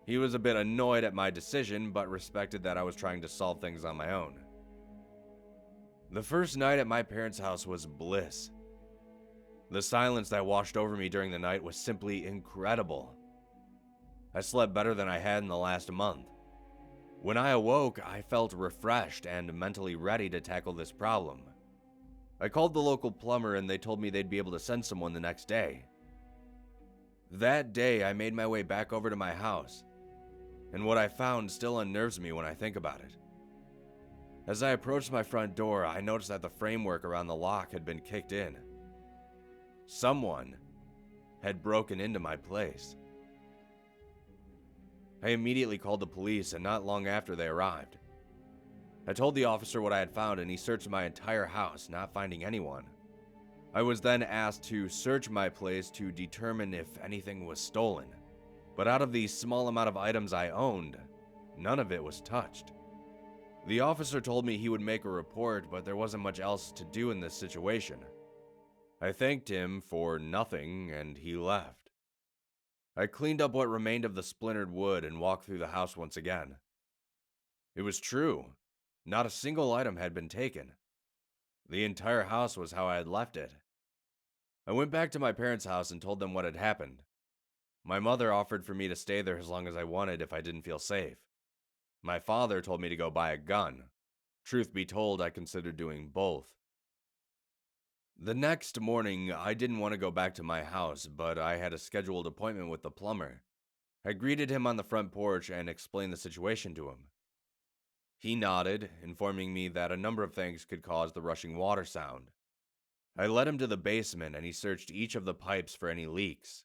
Speaker 1: He was a bit annoyed at my decision, but respected that I was trying to solve things on my own. The first night at my parents' house was bliss. The silence that washed over me during the night was simply incredible. I slept better than I had in the last month. When I awoke, I felt refreshed and mentally ready to tackle this problem. I called the local plumber and they told me they'd be able to send someone the next day. That day, I made my way back over to my house, and what I found still unnerves me when I think about it. As I approached my front door, I noticed that the framework around the lock had been kicked in. Someone had broken into my place. I immediately called the police, and not long after they arrived. I told the officer what I had found, and he searched my entire house, not finding anyone. I was then asked to search my place to determine if anything was stolen, but out of the small amount of items I owned, none of it was touched. The officer told me he would make a report, but there wasn't much else to do in this situation. I thanked him for nothing, and he left. I cleaned up what remained of the splintered wood and walked through the house once again. It was true. Not a single item had been taken. The entire house was how I had left it. I went back to my parents' house and told them what had happened. My mother offered for me to stay there as long as I wanted if I didn't feel safe. My father told me to go buy a gun. Truth be told, I considered doing both. The next morning, I didn't want to go back to my house, but I had a scheduled appointment with the plumber. I greeted him on the front porch and explained the situation to him. He nodded, informing me that a number of things could cause the rushing water sound. I led him to the basement and he searched each of the pipes for any leaks.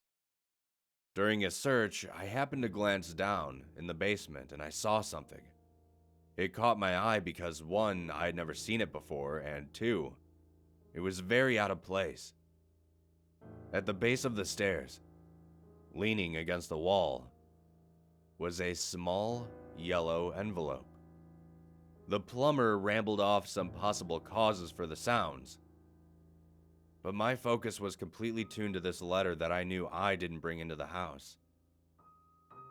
Speaker 1: During his search, I happened to glance down in the basement and I saw something. It caught my eye because 1, I had never seen it before, and 2, it was very out of place. At the base of the stairs, leaning against the wall, was a small yellow envelope. The plumber rambled off some possible causes for the sounds, but my focus was completely tuned to this letter that I knew I didn't bring into the house.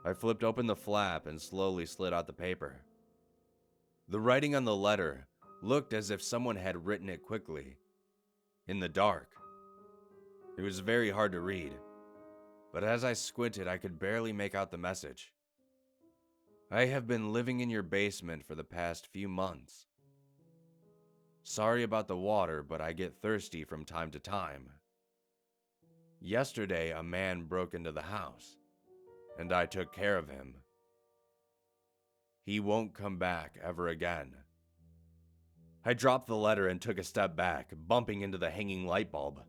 Speaker 1: I flipped open the flap and slowly slid out the paper. The writing on the letter looked as if someone had written it quickly, in the dark. It was very hard to read, but as I squinted, I could barely make out the message. I have been living in your basement for the past few months. Sorry about the water, but I get thirsty from time to time. Yesterday, a man broke into the house, and I took care of him. He won't come back ever again. I dropped the letter and took a step back, bumping into the hanging light bulb.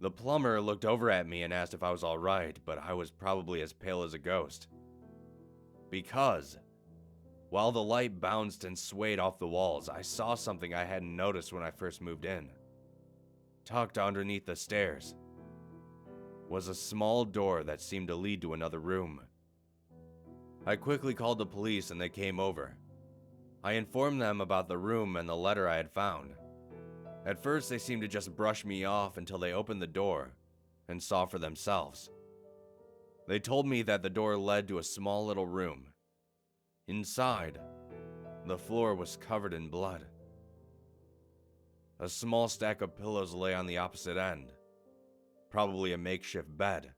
Speaker 1: The plumber looked over at me and asked if I was all right, but I was probably as pale as a ghost. Because, while the light bounced and swayed off the walls, I saw something I hadn't noticed when I first moved in. Tucked underneath the stairs was a small door that seemed to lead to another room. I quickly called the police and they came over. I informed them about the room and the letter I had found. At first, they seemed to just brush me off until they opened the door and saw for themselves. They told me that the door led to a small little room. Inside, the floor was covered in blood. A small stack of pillows lay on the opposite end, probably a makeshift bed.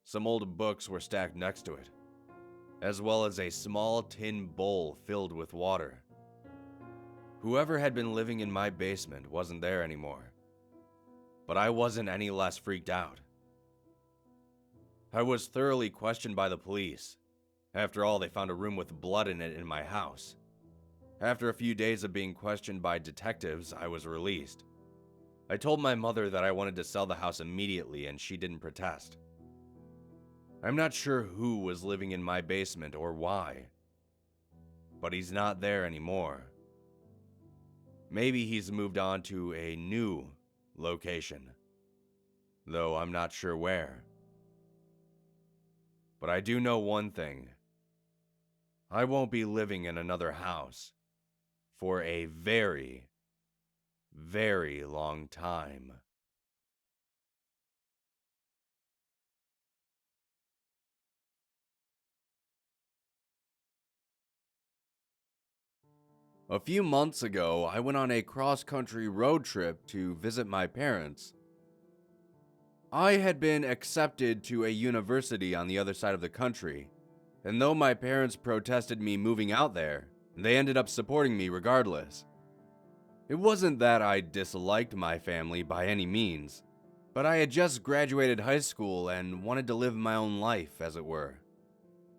Speaker 1: Some old books were stacked next to it, as well as a small tin bowl filled with water. Whoever had been living in my basement wasn't there anymore, but I wasn't any less freaked out. I was thoroughly questioned by the police. After all, they found a room with blood in it in my house. After a few days of being questioned by detectives, I was released. I told my mother that I wanted to sell the house immediately and she didn't protest. I'm not sure who was living in my basement or why, but he's not there anymore. Maybe he's moved on to a new location, though I'm not sure where. But I do know one thing. I won't be living in another house for a very, very long time. A few months ago, I went on a cross-country road trip to visit my parents. I had been accepted to a university on the other side of the country, and though my parents protested me moving out there, they ended up supporting me regardless. It wasn't that I disliked my family by any means, but I had just graduated high school and wanted to live my own life, as it were.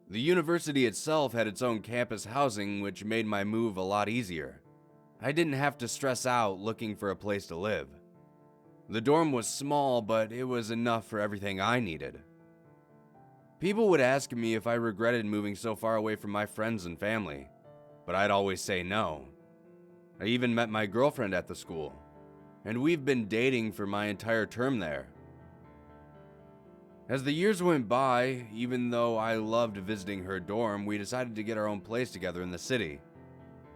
Speaker 1: The university itself had its own campus housing, which made my move a lot easier. I didn't have to stress out looking for a place to live. The dorm was small, but it was enough for everything I needed. People would ask me if I regretted moving so far away from my friends and family, but I'd always say no. I even met my girlfriend at the school, and we've been dating for my entire term there. As the years went by, even though I loved visiting her dorm, we decided to get our own place together in the city.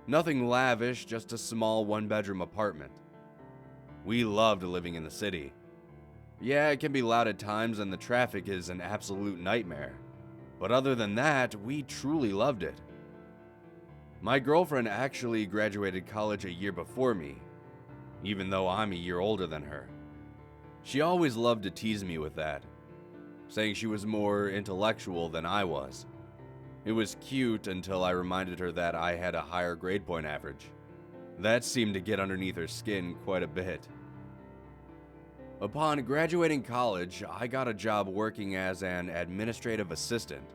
Speaker 1: Nothing lavish, just a small one-bedroom apartment. We loved living in the city. Yeah, it can be loud at times and the traffic is an absolute nightmare. But other than that, we truly loved it. My girlfriend actually graduated college a year before me, even though I'm a year older than her. She always loved to tease me with that, saying she was more intellectual than I was. It was cute until I reminded her that I had a higher grade point average. That seemed to get underneath her skin quite a bit. Upon graduating college, I got a job working as an administrative assistant,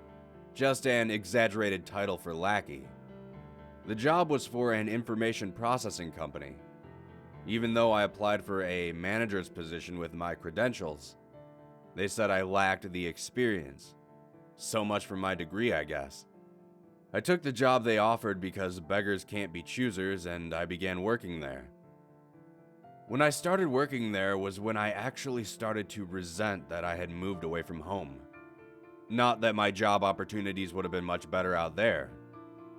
Speaker 1: just an exaggerated title for lackey. The job was for an information processing company. Even though I applied for a manager's position with my credentials, they said I lacked the experience. So much for my degree, I guess. I took the job they offered because beggars can't be choosers, and I began working there. When I started working there was when I actually started to resent that I had moved away from home. Not that my job opportunities would have been much better out there.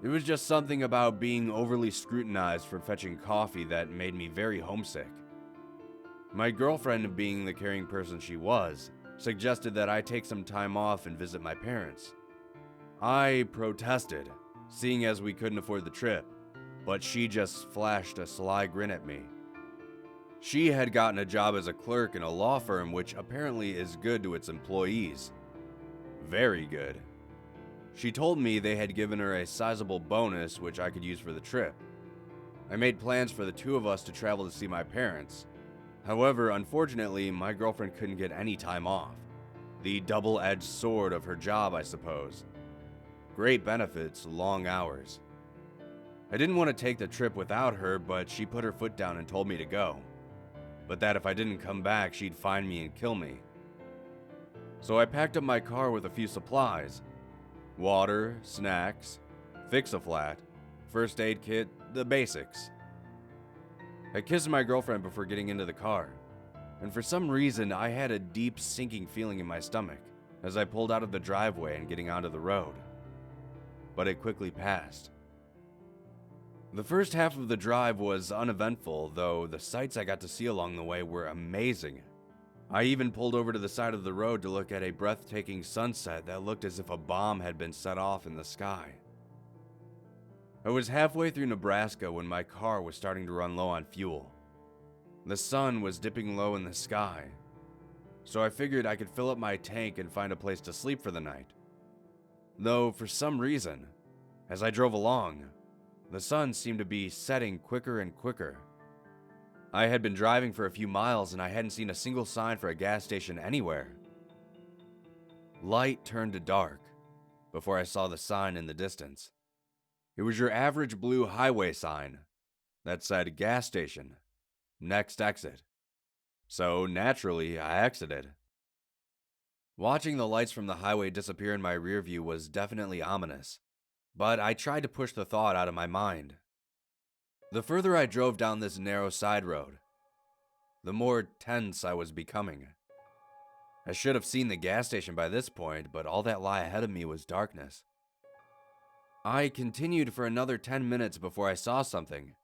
Speaker 1: It was just something about being overly scrutinized for fetching coffee that made me very homesick. My girlfriend, being the caring person she was, suggested that I take some time off and visit my parents. I protested, seeing as we couldn't afford the trip, but she just flashed a sly grin at me. She had gotten a job as a clerk in a law firm, which apparently is good to its employees. Very good. She told me they had given her a sizable bonus which I could use for the trip. I made plans for the two of us to travel to see my parents. However, unfortunately, my girlfriend couldn't get any time off. The double-edged sword of her job, I suppose. Great benefits, long hours. I didn't want to take the trip without her, but she put her foot down and told me to go. But that if I didn't come back, she'd find me and kill me. So I packed up my car with a few supplies. Water, snacks, fix-a-flat, first aid kit, the basics. I kissed my girlfriend before getting into the car, and for some reason I had a deep sinking feeling in my stomach as I pulled out of the driveway and getting onto the road. But it quickly passed. The first half of the drive was uneventful, though the sights I got to see along the way were amazing. I even pulled over to the side of the road to look at a breathtaking sunset that looked as if a bomb had been set off in the sky. I was halfway through Nebraska when my car was starting to run low on fuel. The sun was dipping low in the sky, so I figured I could fill up my tank and find a place to sleep for the night. Though, for some reason, as I drove along, the sun seemed to be setting quicker and quicker. I had been driving for a few miles and I hadn't seen a single sign for a gas station anywhere. Light turned to dark before I saw the sign in the distance. It was your average blue highway sign that said gas station, next exit. So naturally, I exited. Watching the lights from the highway disappear in my rear view was definitely ominous, but I tried to push the thought out of my mind. The further I drove down this narrow side road, the more tense I was becoming. I should have seen the gas station by this point, but all that lay ahead of me was darkness. I continued for another 10 minutes before I saw something,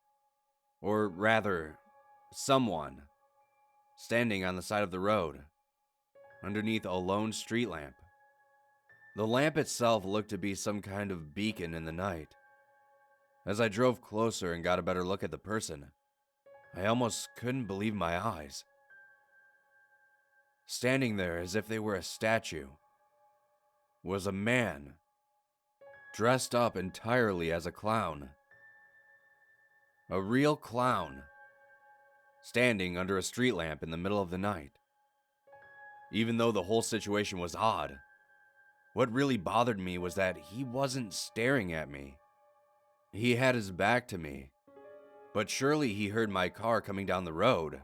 Speaker 1: or rather, someone, standing on the side of the road, underneath a lone street lamp. The lamp itself looked to be some kind of beacon in the night. As I drove closer and got a better look at the person, I almost couldn't believe my eyes. Standing there as if they were a statue was a man, dressed up entirely as a clown. A real clown, standing under a street lamp in the middle of the night. Even though the whole situation was odd, what really bothered me was that he wasn't staring at me. He had his back to me, but surely he heard my car coming down the road,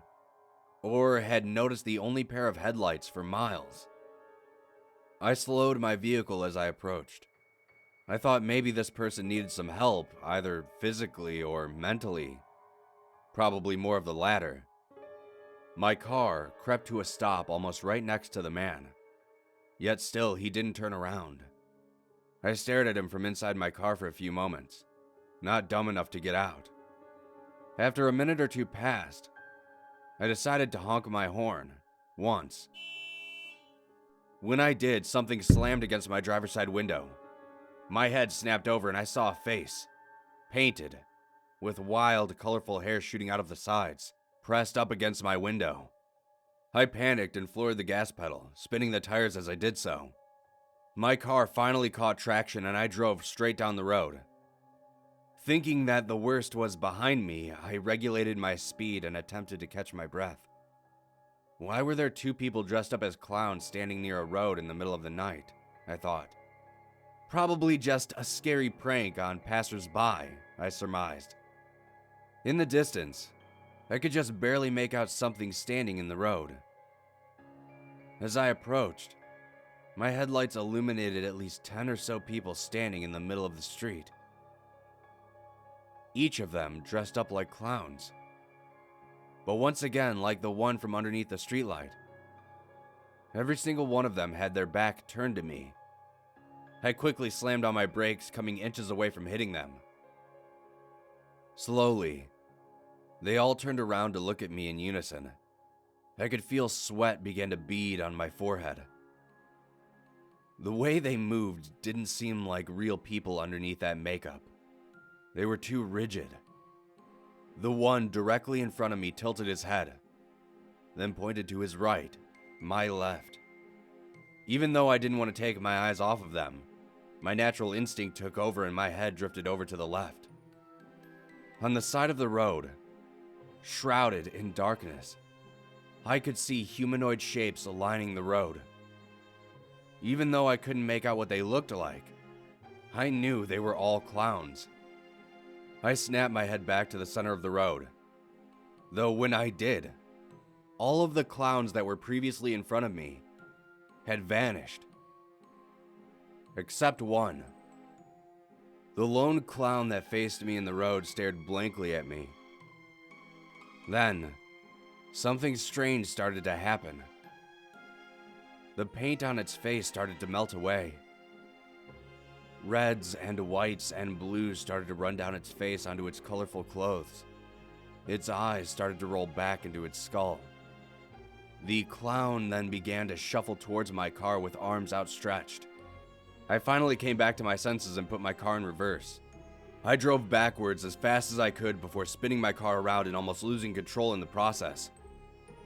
Speaker 1: or had noticed the only pair of headlights for miles. I slowed my vehicle as I approached. I thought maybe this person needed some help, either physically or mentally. Probably more of the latter. My car crept to a stop almost right next to the man. Yet still, he didn't turn around. I stared at him from inside my car for a few moments, not dumb enough to get out. After a minute or two passed, I decided to honk my horn, once. When I did, something slammed against my driver's side window. My head snapped over and I saw a face, painted, with wild, colorful hair shooting out of the sides, pressed up against my window. I panicked and floored the gas pedal, spinning the tires as I did so. My car finally caught traction and I drove straight down the road. Thinking that the worst was behind me, I regulated my speed and attempted to catch my breath. Why were there two people dressed up as clowns standing near a road in the middle of the night? I thought. Probably just a scary prank on passers-by, I surmised. In the distance, I could just barely make out something standing in the road. As I approached, my headlights illuminated at least 10 or so people standing in the middle of the street. Each of them dressed up like clowns. But once again, like the one from underneath the streetlight, every single one of them had their back turned to me. I quickly slammed on my brakes, coming inches away from hitting them. Slowly, they all turned around to look at me in unison. I could feel sweat begin to bead on my forehead. The way they moved didn't seem like real people underneath that makeup. They were too rigid. The one directly in front of me tilted his head, then pointed to his right, my left. Even though I didn't want to take my eyes off of them, my natural instinct took over and my head drifted over to the left. On the side of the road, shrouded in darkness, I could see humanoid shapes lining the road. Even though I couldn't make out what they looked like, I knew they were all clowns. I snapped my head back to the center of the road. Though when I did, all of the clowns that were previously in front of me had vanished. Except one. The lone clown that faced me in the road stared blankly at me. Then, something strange started to happen. The paint on its face started to melt away. Reds and whites and blues started to run down its face onto its colorful clothes. Its eyes started to roll back into its skull. The clown then began to shuffle towards my car with arms outstretched. I finally came back to my senses and put my car in reverse. I drove backwards as fast as I could before spinning my car around and almost losing control in the process.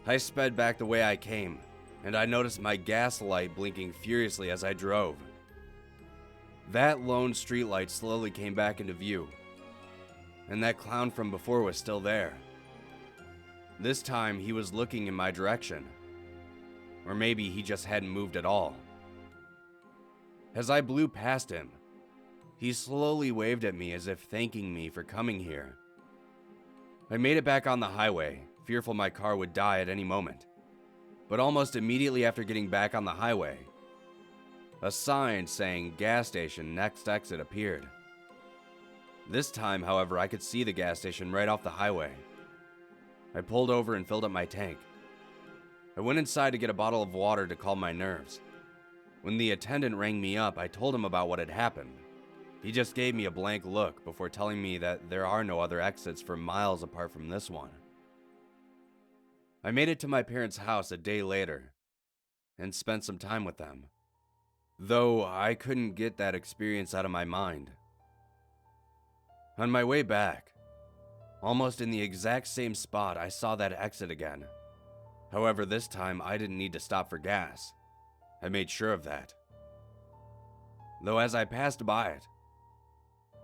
Speaker 1: I sped back the way I came, and I noticed my gas light blinking furiously as I drove. That lone streetlight slowly came back into view, and that clown from before was still there. This time he was looking in my direction, or maybe he just hadn't moved at all. As I blew past him, he slowly waved at me as if thanking me for coming here. I made it back on the highway, fearful my car would die at any moment. But almost immediately after getting back on the highway, a sign saying gas station next exit appeared. This time, however, I could see the gas station right off the highway. I pulled over and filled up my tank. I went inside to get a bottle of water to calm my nerves. When the attendant rang me up, I told him about what had happened. He just gave me a blank look before telling me that there are no other exits for miles apart from this one. I made it to my parents' house a day later and spent some time with them, though I couldn't get that experience out of my mind. On my way back, almost in the exact same spot, I saw that exit again. However, this time I didn't need to stop for gas. I made sure of that. Though as I passed by it,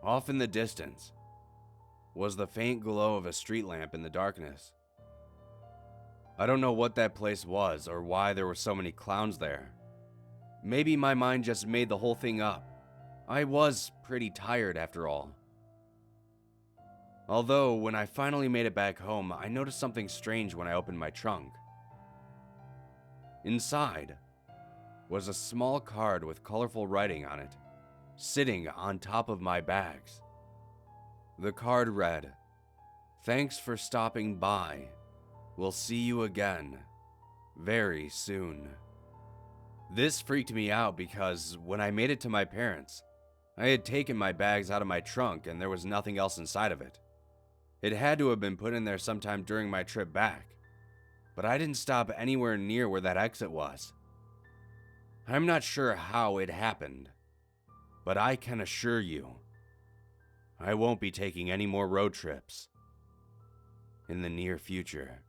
Speaker 1: off in the distance, was the faint glow of a street lamp in the darkness. I don't know what that place was or why there were so many clowns there. Maybe my mind just made the whole thing up. I was pretty tired after all. Although, when I finally made it back home, I noticed something strange when I opened my trunk. Inside was a small card with colorful writing on it, sitting on top of my bags. The card read, "Thanks for stopping by. We'll see you again very soon." This freaked me out because when I made it to my parents', I had taken my bags out of my trunk and there was nothing else inside of it. It had to have been put in there sometime during my trip back, but I didn't stop anywhere near where that exit was. I'm not sure how it happened, but I can assure you, I won't be taking any more road trips in the near future.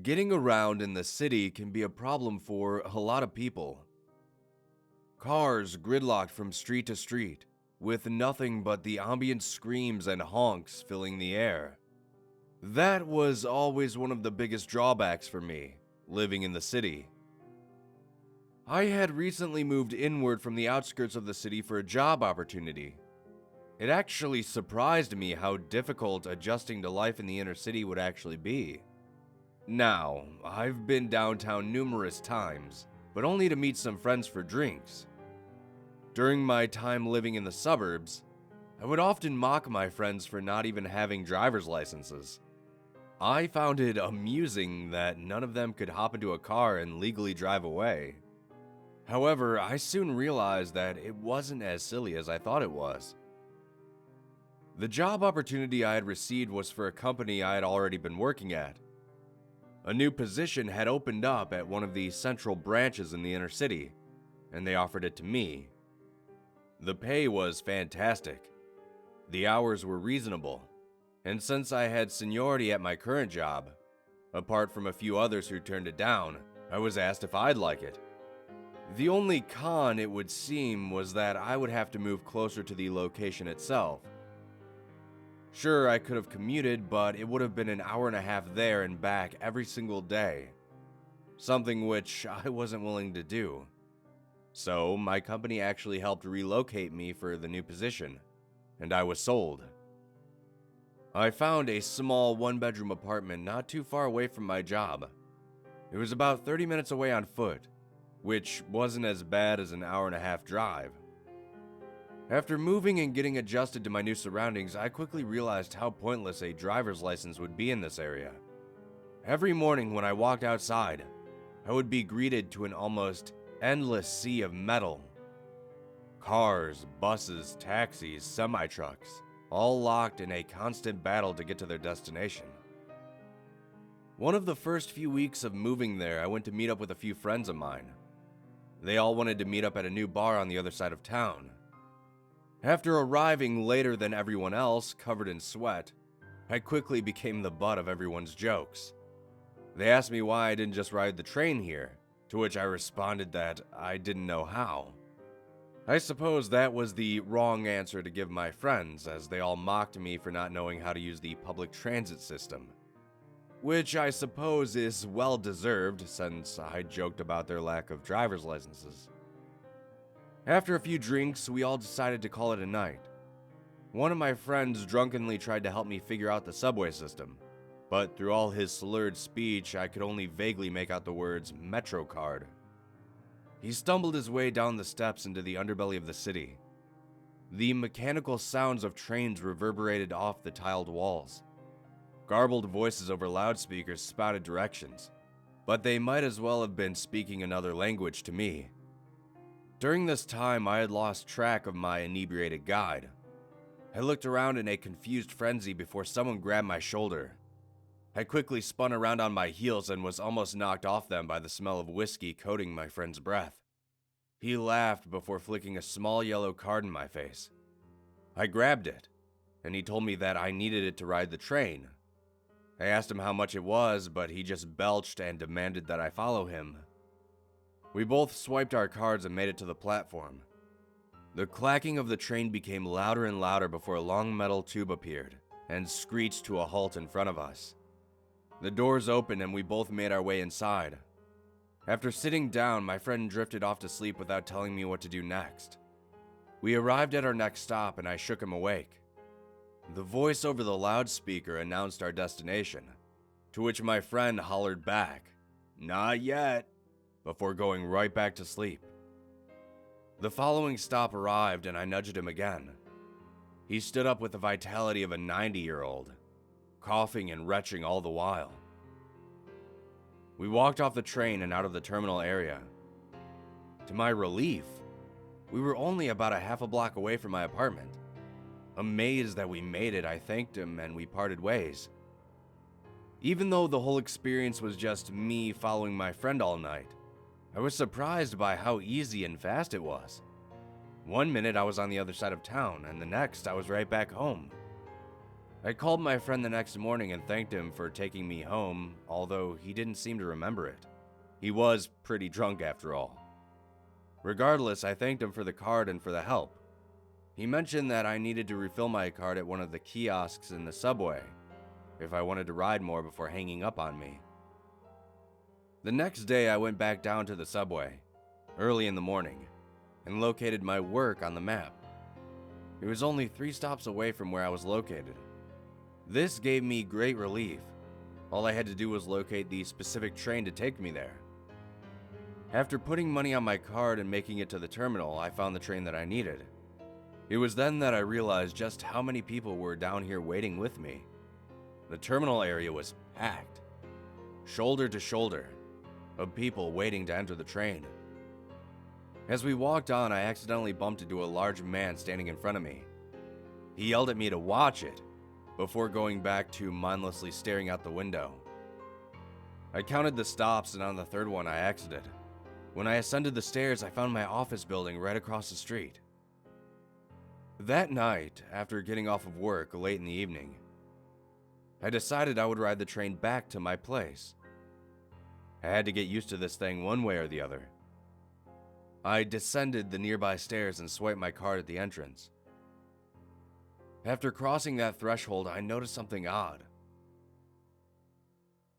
Speaker 1: Getting around in the city can be a problem for a lot of people. Cars gridlocked from street to street, with nothing but the ambient screams and honks filling the air. That was always one of the biggest drawbacks for me, living in the city. I had recently moved inward from the outskirts of the city for a job opportunity. It actually surprised me how difficult adjusting to life in the inner city would actually be. Now, I've been downtown numerous times, but only to meet some friends for drinks. During my time living in the suburbs, I would often mock my friends for not even having driver's licenses. I found it amusing that none of them could hop into a car and legally drive away. However, I soon realized that it wasn't as silly as I thought it was. The job opportunity I had received was for a company I had already been working at. A new position had opened up at one of the central branches in the inner city, and they offered it to me. The pay was fantastic. The hours were reasonable, and since I had seniority at my current job, apart from a few others who turned it down, I was asked if I'd like it. The only con, it would seem, was that I would have to move closer to the location itself. Sure, I could have commuted, but it would have been an hour and a half there and back every single day, something which I wasn't willing to do. So, my company actually helped relocate me for the new position, and I was sold. I found a small one-bedroom apartment not too far away from my job. It was about 30 minutes away on foot, which wasn't as bad as an hour and a half drive. After moving and getting adjusted to my new surroundings, I quickly realized how pointless a driver's license would be in this area. Every morning when I walked outside, I would be greeted to an almost endless sea of metal. Cars, buses, taxis, semi-trucks, all locked in a constant battle to get to their destination. One of the first few weeks of moving there, I went to meet up with a few friends of mine. They all wanted to meet up at a new bar on the other side of town. After arriving later than everyone else, covered in sweat, I quickly became the butt of everyone's jokes. They asked me why I didn't just ride the train here, to which I responded that I didn't know how. I suppose that was the wrong answer to give my friends, as they all mocked me for not knowing how to use the public transit system. Which I suppose is well deserved, since I joked about their lack of driver's licenses. After a few drinks, we all decided to call it a night. One of my friends drunkenly tried to help me figure out the subway system, but through all his slurred speech, I could only vaguely make out the words Metro card. He stumbled his way down the steps into the underbelly of the city. The mechanical sounds of trains reverberated off the tiled walls. Garbled voices over loudspeakers spouted directions, but they might as well have been speaking another language to me. During this time, I had lost track of my inebriated guide. I looked around in a confused frenzy before someone grabbed my shoulder. I quickly spun around on my heels and was almost knocked off them by the smell of whiskey coating my friend's breath. He laughed before flicking a small yellow card in my face. I grabbed it, and he told me that I needed it to ride the train. I asked him how much it was, but he just belched and demanded that I follow him. We both swiped our cards and made it to the platform. The clacking of the train became louder and louder before a long metal tube appeared and screeched to a halt in front of us. The doors opened and we both made our way inside. After sitting down, my friend drifted off to sleep without telling me what to do next. We arrived at our next stop and I shook him awake. The voice over the loudspeaker announced our destination, to which my friend hollered back, "Not yet," before going right back to sleep. The following stop arrived and I nudged him again. He stood up with the vitality of a 90-year-old, coughing and retching all the while. We walked off the train and out of the terminal area. To my relief, we were only about a half a block away from my apartment. Amazed that we made it, I thanked him and we parted ways. Even though the whole experience was just me following my friend all night, I was surprised by how easy and fast it was. One minute I was on the other side of town, and the next I was right back home. I called my friend the next morning and thanked him for taking me home, although he didn't seem to remember it. He was pretty drunk after all. Regardless, I thanked him for the card and for the help. He mentioned that I needed to refill my card at one of the kiosks in the subway if I wanted to ride more before hanging up on me. The next day, I went back down to the subway, early in the morning, and located my work on the map. It was only 3 stops away from where I was located. This gave me great relief. All I had to do was locate the specific train to take me there. After putting money on my card and making it to the terminal, I found the train that I needed. It was then that I realized just how many people were down here waiting with me. The terminal area was packed, shoulder to shoulder, of people waiting to enter the train. As we walked on, I accidentally bumped into a large man standing in front of me. He yelled at me to watch it, before going back to mindlessly staring out the window. I counted the stops, and on the 3rd one I exited. When I ascended the stairs, I found my office building right across the street. That night, after getting off of work late in the evening, I decided I would ride the train back to my place. I had to get used to this thing one way or the other. I descended the nearby stairs and swiped my card at the entrance. After crossing that threshold, I noticed something odd.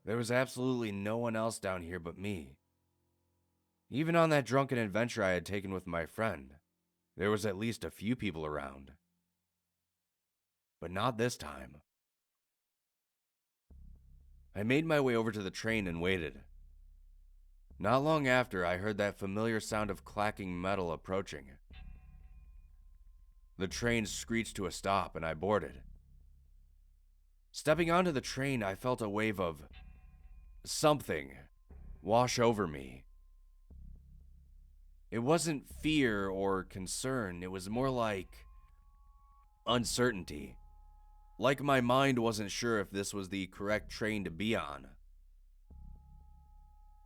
Speaker 1: There was absolutely no one else down here but me. Even on that drunken adventure I had taken with my friend, there was at least a few people around. But not this time. I made my way over to the train and waited. Not long after, I heard that familiar sound of clacking metal approaching. The train screeched to a stop and I boarded. Stepping onto the train, I felt a wave of something wash over me. It wasn't fear or concern, it was more like uncertainty. Like my mind wasn't sure if this was the correct train to be on.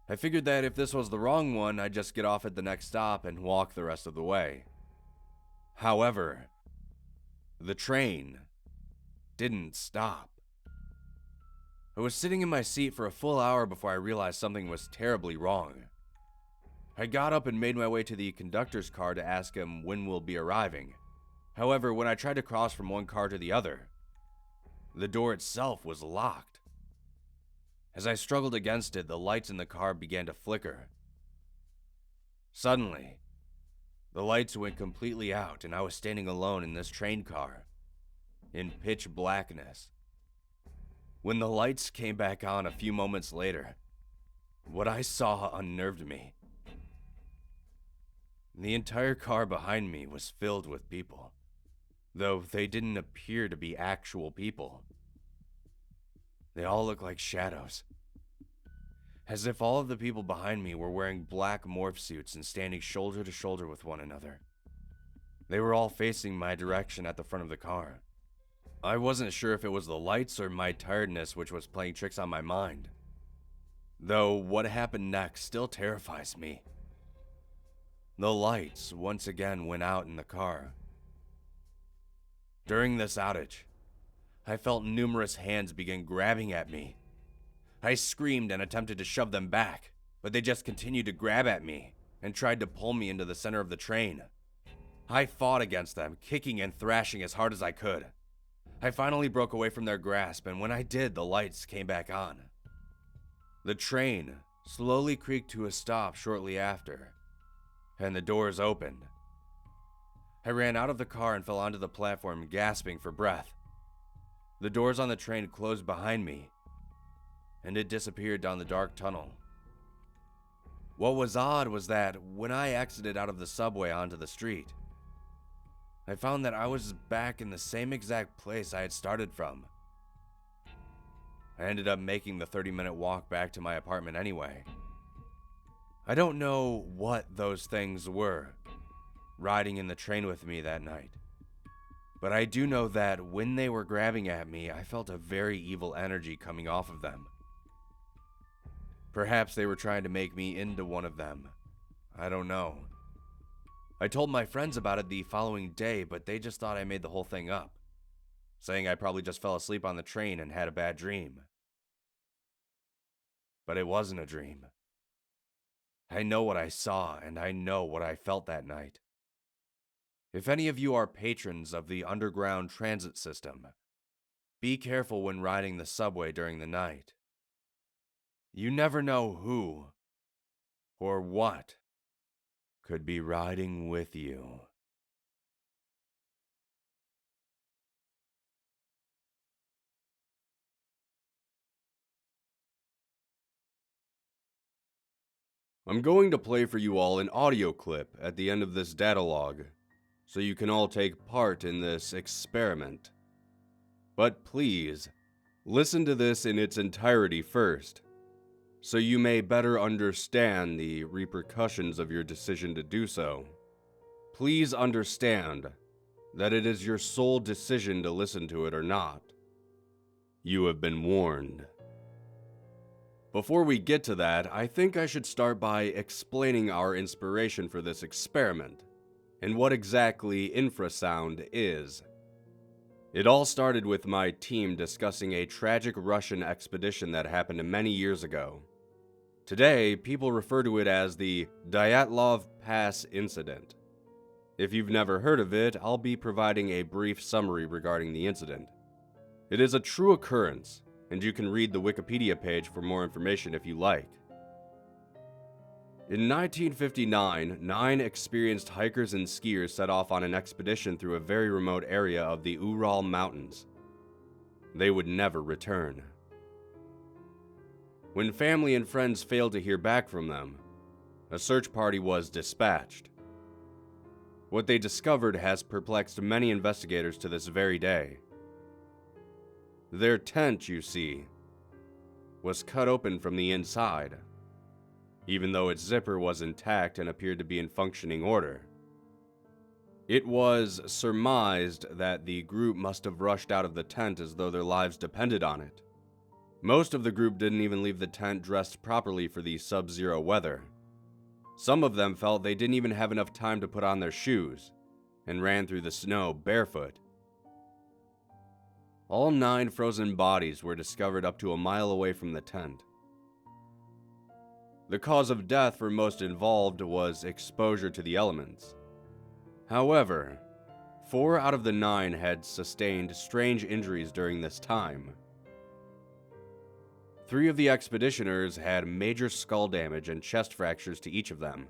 Speaker 1: I figured that if this was the wrong one, I'd just get off at the next stop and walk the rest of the way. However, the train didn't stop. I was sitting in my seat for a full hour before I realized something was terribly wrong. I got up and made my way to the conductor's car to ask him when we'll be arriving. However, when I tried to cross from one car to the other, the door itself was locked. As I struggled against it, the lights in the car began to flicker. Suddenly, the lights went completely out and I was standing alone in this train car, in pitch blackness. When the lights came back on a few moments later, what I saw unnerved me. The entire car behind me was filled with people, though they didn't appear to be actual people. They all looked like shadows, as if all of the people behind me were wearing black morph suits and standing shoulder to shoulder with one another. They were all facing my direction at the front of the car. I wasn't sure if it was the lights or my tiredness which was playing tricks on my mind, though what happened next still terrifies me. The lights once again went out in the car. During this outage, I felt numerous hands begin grabbing at me. I screamed and attempted to shove them back, but they just continued to grab at me and tried to pull me into the center of the train. I fought against them, kicking and thrashing as hard as I could. I finally broke away from their grasp, and when I did, the lights came back on. The train slowly creaked to a stop shortly after, and the doors opened. I ran out of the car and fell onto the platform, gasping for breath. The doors on the train closed behind me, and it disappeared down the dark tunnel. What was odd was that when I exited out of the subway onto the street, I found that I was back in the same exact place I had started from. I ended up making the 30-minute walk back to my apartment anyway. I don't know what those things were riding in the train with me that night, but I do know that when they were grabbing at me, I felt a very evil energy coming off of them. Perhaps they were trying to make me into one of them. I don't know. I told my friends about it the following day, but they just thought I made the whole thing up. saying I probably just fell asleep on the train and had a bad dream. But it wasn't a dream. I know what I saw, and I know what I felt that night. If any of you are patrons of the underground transit system, be careful when riding the subway during the night. You never know who or what could be riding with you. I'm going to play for you all an audio clip at the end of this data log, so you can all take part in this experiment. But please, listen to this in its entirety first, so you may better understand the repercussions of your decision to do so. Please understand that it is your sole decision to listen to it or not. You have been warned. Before we get to that, I think I should start by explaining our inspiration for this experiment, and what exactly infrasound is. It all started with my team discussing a tragic Russian expedition that happened many years ago. Today, people refer to it as the Dyatlov Pass incident. If you've never heard of it, I'll be providing a brief summary regarding the incident. It is a true occurrence, and you can read the Wikipedia page for more information if you like. In 1959, 9 experienced hikers and skiers set off on an expedition through a very remote area of the Ural Mountains. They would never return. When family and friends failed to hear back from them, a search party was dispatched. What they discovered has perplexed many investigators to this very day. Their tent, you see, was cut open from the inside, even though its zipper was intact and appeared to be in functioning order. It was surmised that the group must have rushed out of the tent as though their lives depended on it. Most of the group didn't even leave the tent dressed properly for the sub-zero weather. Some of them felt they didn't even have enough time to put on their shoes, and ran through the snow barefoot. All 9 frozen bodies were discovered up to a mile away from the tent. The cause of death for most involved was exposure to the elements. However, 4 out of the 9 had sustained strange injuries during this time. 3 of the expeditioners had major skull damage and chest fractures to each of them,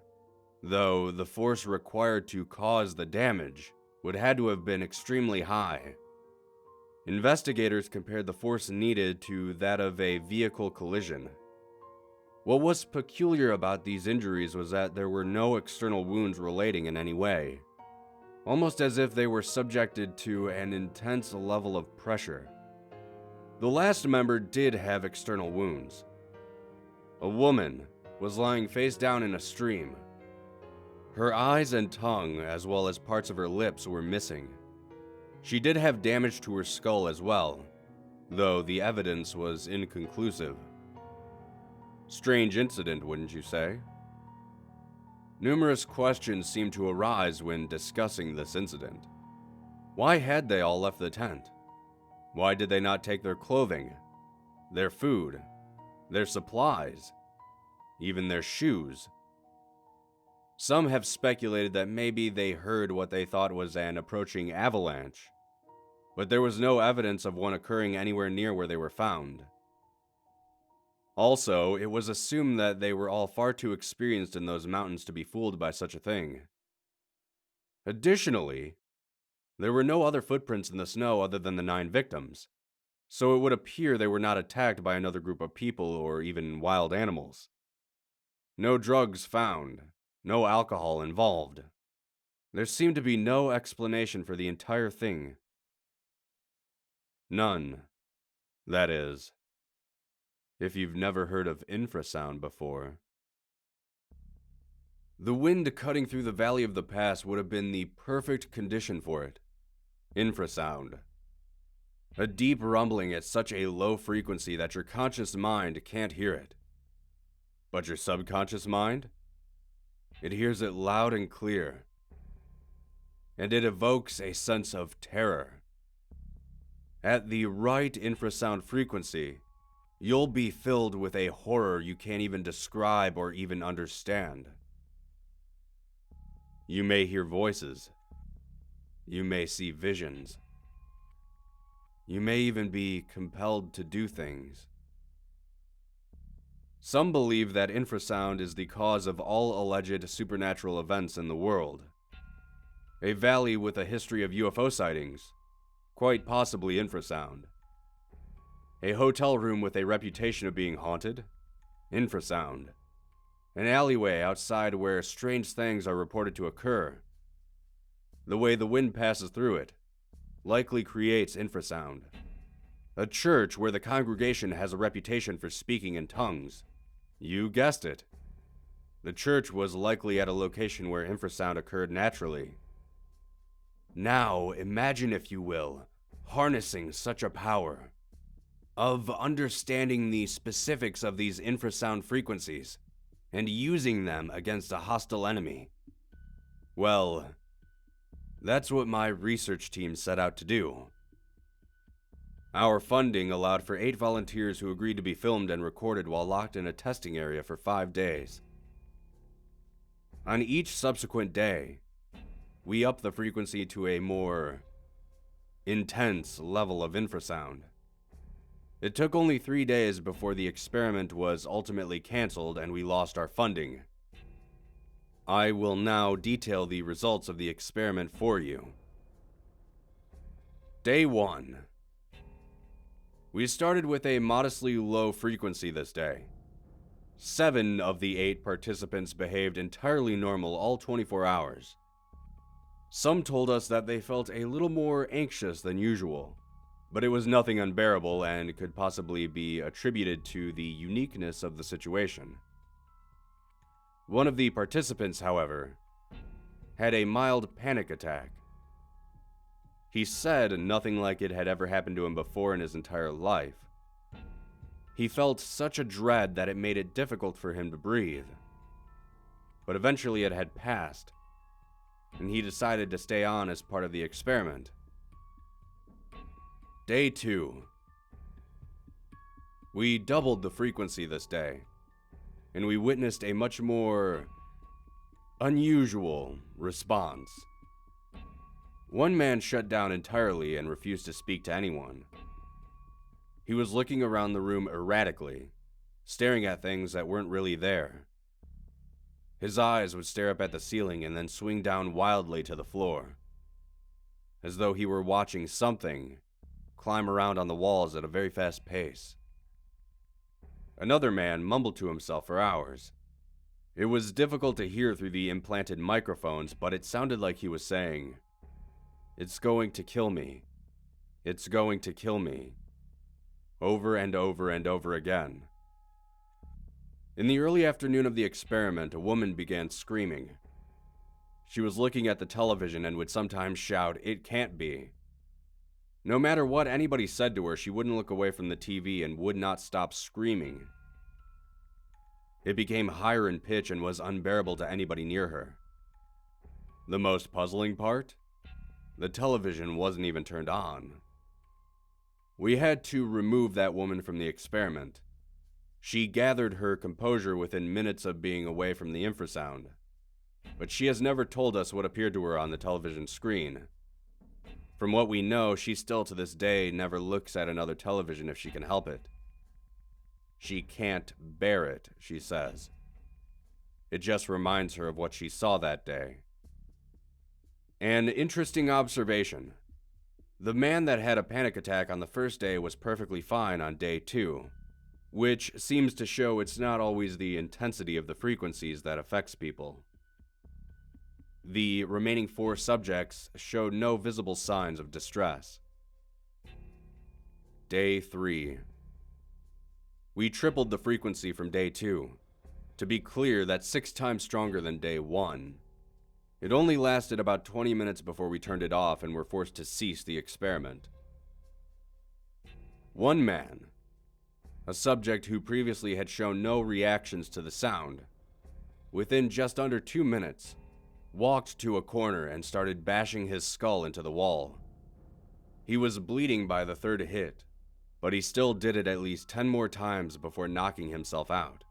Speaker 1: though the force required to cause the damage would had to have been extremely high. Investigators compared the force needed to that of a vehicle collision. What was peculiar about these injuries was that there were no external wounds relating in any way, almost as if they were subjected to an intense level of pressure. The last member did have external wounds. A woman was lying face down in a stream. Her eyes and tongue, as well as parts of her lips, were missing. She did have damage to her skull as well, though the evidence was inconclusive. Strange incident, wouldn't you say? Numerous questions seemed to arise when discussing this incident. Why had they all left the tent? Why did they not take their clothing, their food, their supplies, even their shoes? Some have speculated that maybe they heard what they thought was an approaching avalanche, but there was no evidence of one occurring anywhere near where they were found. Also, it was assumed that they were all far too experienced in those mountains to be fooled by such a thing. Additionally, there were no other footprints in the snow other than the 9 victims, so it would appear they were not attacked by another group of people or even wild animals. No drugs found, no alcohol involved. There seemed to be no explanation for the entire thing. None, that is, if you've never heard of infrasound before. The wind cutting through the valley of the pass would have been the perfect condition for it. Infrasound. A deep rumbling at such a low frequency that your conscious mind can't hear it. But your subconscious mind? It hears it loud and clear. And it evokes a sense of terror. At the right infrasound frequency, you'll be filled with a horror you can't even describe or even understand. You may hear voices. You may see visions. You may even be compelled to do things. Some believe that infrasound is the cause of all alleged supernatural events in the world. A valley with a history of UFO sightings, quite possibly infrasound. A hotel room with a reputation of being haunted, infrasound. An alleyway outside where strange things are reported to occur. The way the wind passes through it likely creates infrasound. A church where the congregation has a reputation for speaking in tongues. You guessed it. The church was likely at a location where infrasound occurred naturally. Now, imagine, if you will, harnessing such a power, of understanding the specifics of these infrasound frequencies, and using them against a hostile enemy. Well, that's what my research team set out to do. Our funding allowed for 8 volunteers who agreed to be filmed and recorded while locked in a testing area for 5 days. On each subsequent day, we upped the frequency to a more intense level of infrasound. It took only 3 days before the experiment was ultimately canceled and we lost our funding. I will now detail the results of the experiment for you. Day 1. We started with a modestly low frequency this day. 7 of the 8 participants behaved entirely normal all 24 hours. Some told us that they felt a little more anxious than usual, but it was nothing unbearable and could possibly be attributed to the uniqueness of the situation. One of the participants, however, had a mild panic attack. He said nothing like it had ever happened to him before in his entire life. He felt such a dread that it made it difficult for him to breathe. But eventually it had passed, and he decided to stay on as part of the experiment. Day 2. We doubled the frequency this day, and we witnessed a much more unusual response. One man shut down entirely and refused to speak to anyone. He was looking around the room erratically, staring at things that weren't really there. His eyes would stare up at the ceiling and then swing down wildly to the floor, as though he were watching something climb around on the walls at a very fast pace. Another man mumbled to himself for hours. It was difficult to hear through the implanted microphones, but it sounded like he was saying, "It's going to kill me. It's going to kill me," over and over and over again. In the early afternoon of the experiment, a woman began screaming. She was looking at the television and would sometimes shout, "It can't be." No matter what anybody said to her, she wouldn't look away from the TV and would not stop screaming. It became higher in pitch and was unbearable to anybody near her. The most puzzling part? The television wasn't even turned on. We had to remove that woman from the experiment. She gathered her composure within minutes of being away from the infrasound, but she has never told us what appeared to her on the television screen. From what we know, she still to this day never looks at another television if she can help it. She can't bear it, she says. It just reminds her of what she saw that day. An interesting observation. The man that had a panic attack on the first day was perfectly fine on day 2, which seems to show it's not always the intensity of the frequencies that affects people. The remaining 4 subjects showed no visible signs of distress. Day 3. We tripled the frequency from day 2. To be clear, that's 6 times stronger than day 1. It only lasted about 20 minutes before we turned it off and were forced to cease the experiment. One man, a subject who previously had shown no reactions to the sound, within just under 2 minutes, walked to a corner and started bashing his skull into the wall. He was bleeding by the third hit, but he still did it at least 10 more times before knocking himself out.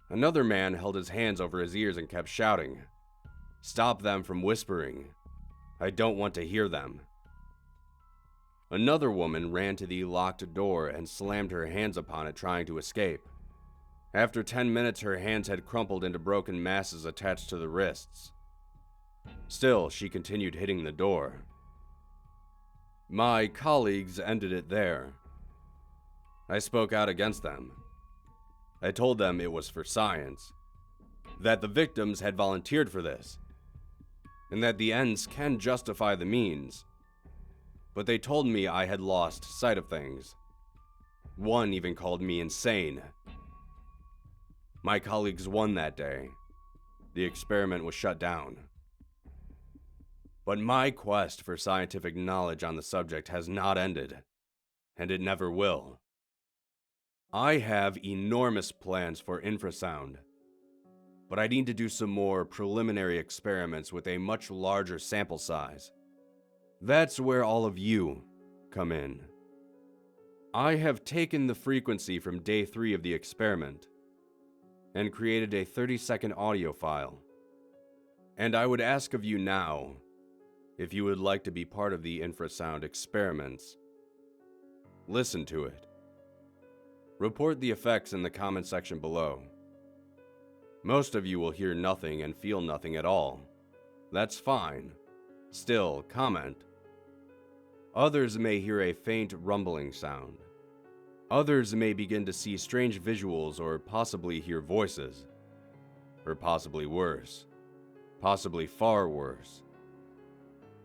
Speaker 1: Another man held his hands over his ears and kept shouting, "Stop them from whispering. I don't want to hear them." Another woman ran to the locked door and slammed her hands upon it, trying to escape. After 10 minutes, her hands had crumpled into broken masses attached to the wrists. Still, she continued hitting the door. My colleagues ended it there. I spoke out against them. I told them it was for science, that the victims had volunteered for this, and that the ends can justify the means. But they told me I had lost sight of things. One even called me insane. My colleagues won that day. The experiment was shut down. But my quest for scientific knowledge on the subject has not ended, and it never will. I have enormous plans for infrasound, but I need to do some more preliminary experiments with a much larger sample size. That's where all of you come in. I have taken the frequency from day 3 of the experiment and created a 30-second audio file. And I would ask of you now if you would like to be part of the infrasound experiments. Listen to it. Report the effects in the comment section below. Most of you will hear nothing and feel nothing at all. That's fine. Still, comment. Others may hear a faint rumbling sound. Others may begin to see strange visuals or possibly hear voices. Or possibly worse. Possibly far worse.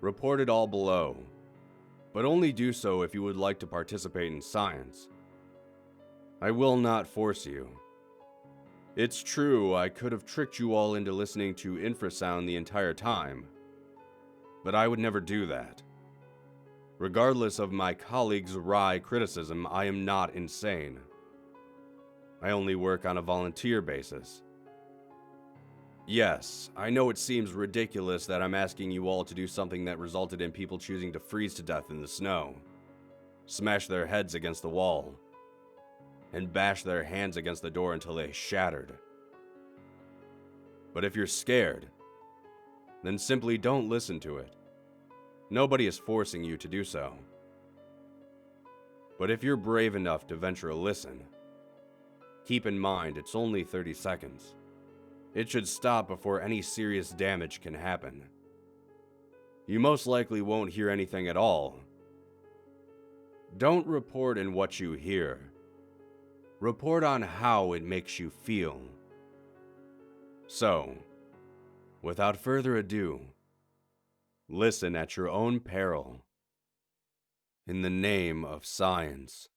Speaker 1: Report it all below, but only do so if you would like to participate in science. I will not force you. It's true, I could have tricked you all into listening to infrasound the entire time, but I would never do that. Regardless of my colleagues' wry criticism, I am not insane. I only work on a volunteer basis. Yes, I know it seems ridiculous that I'm asking you all to do something that resulted in people choosing to freeze to death in the snow, smash their heads against the wall, and bash their hands against the door until they shattered. But if you're scared, then simply don't listen to it. Nobody is forcing you to do so. But if you're brave enough to venture a listen, keep in mind it's only 30 seconds. It should stop before any serious damage can happen. You most likely won't hear anything at all. Don't report in what you hear. Report on how it makes you feel. So, without further ado, listen at your own peril. In the name of science.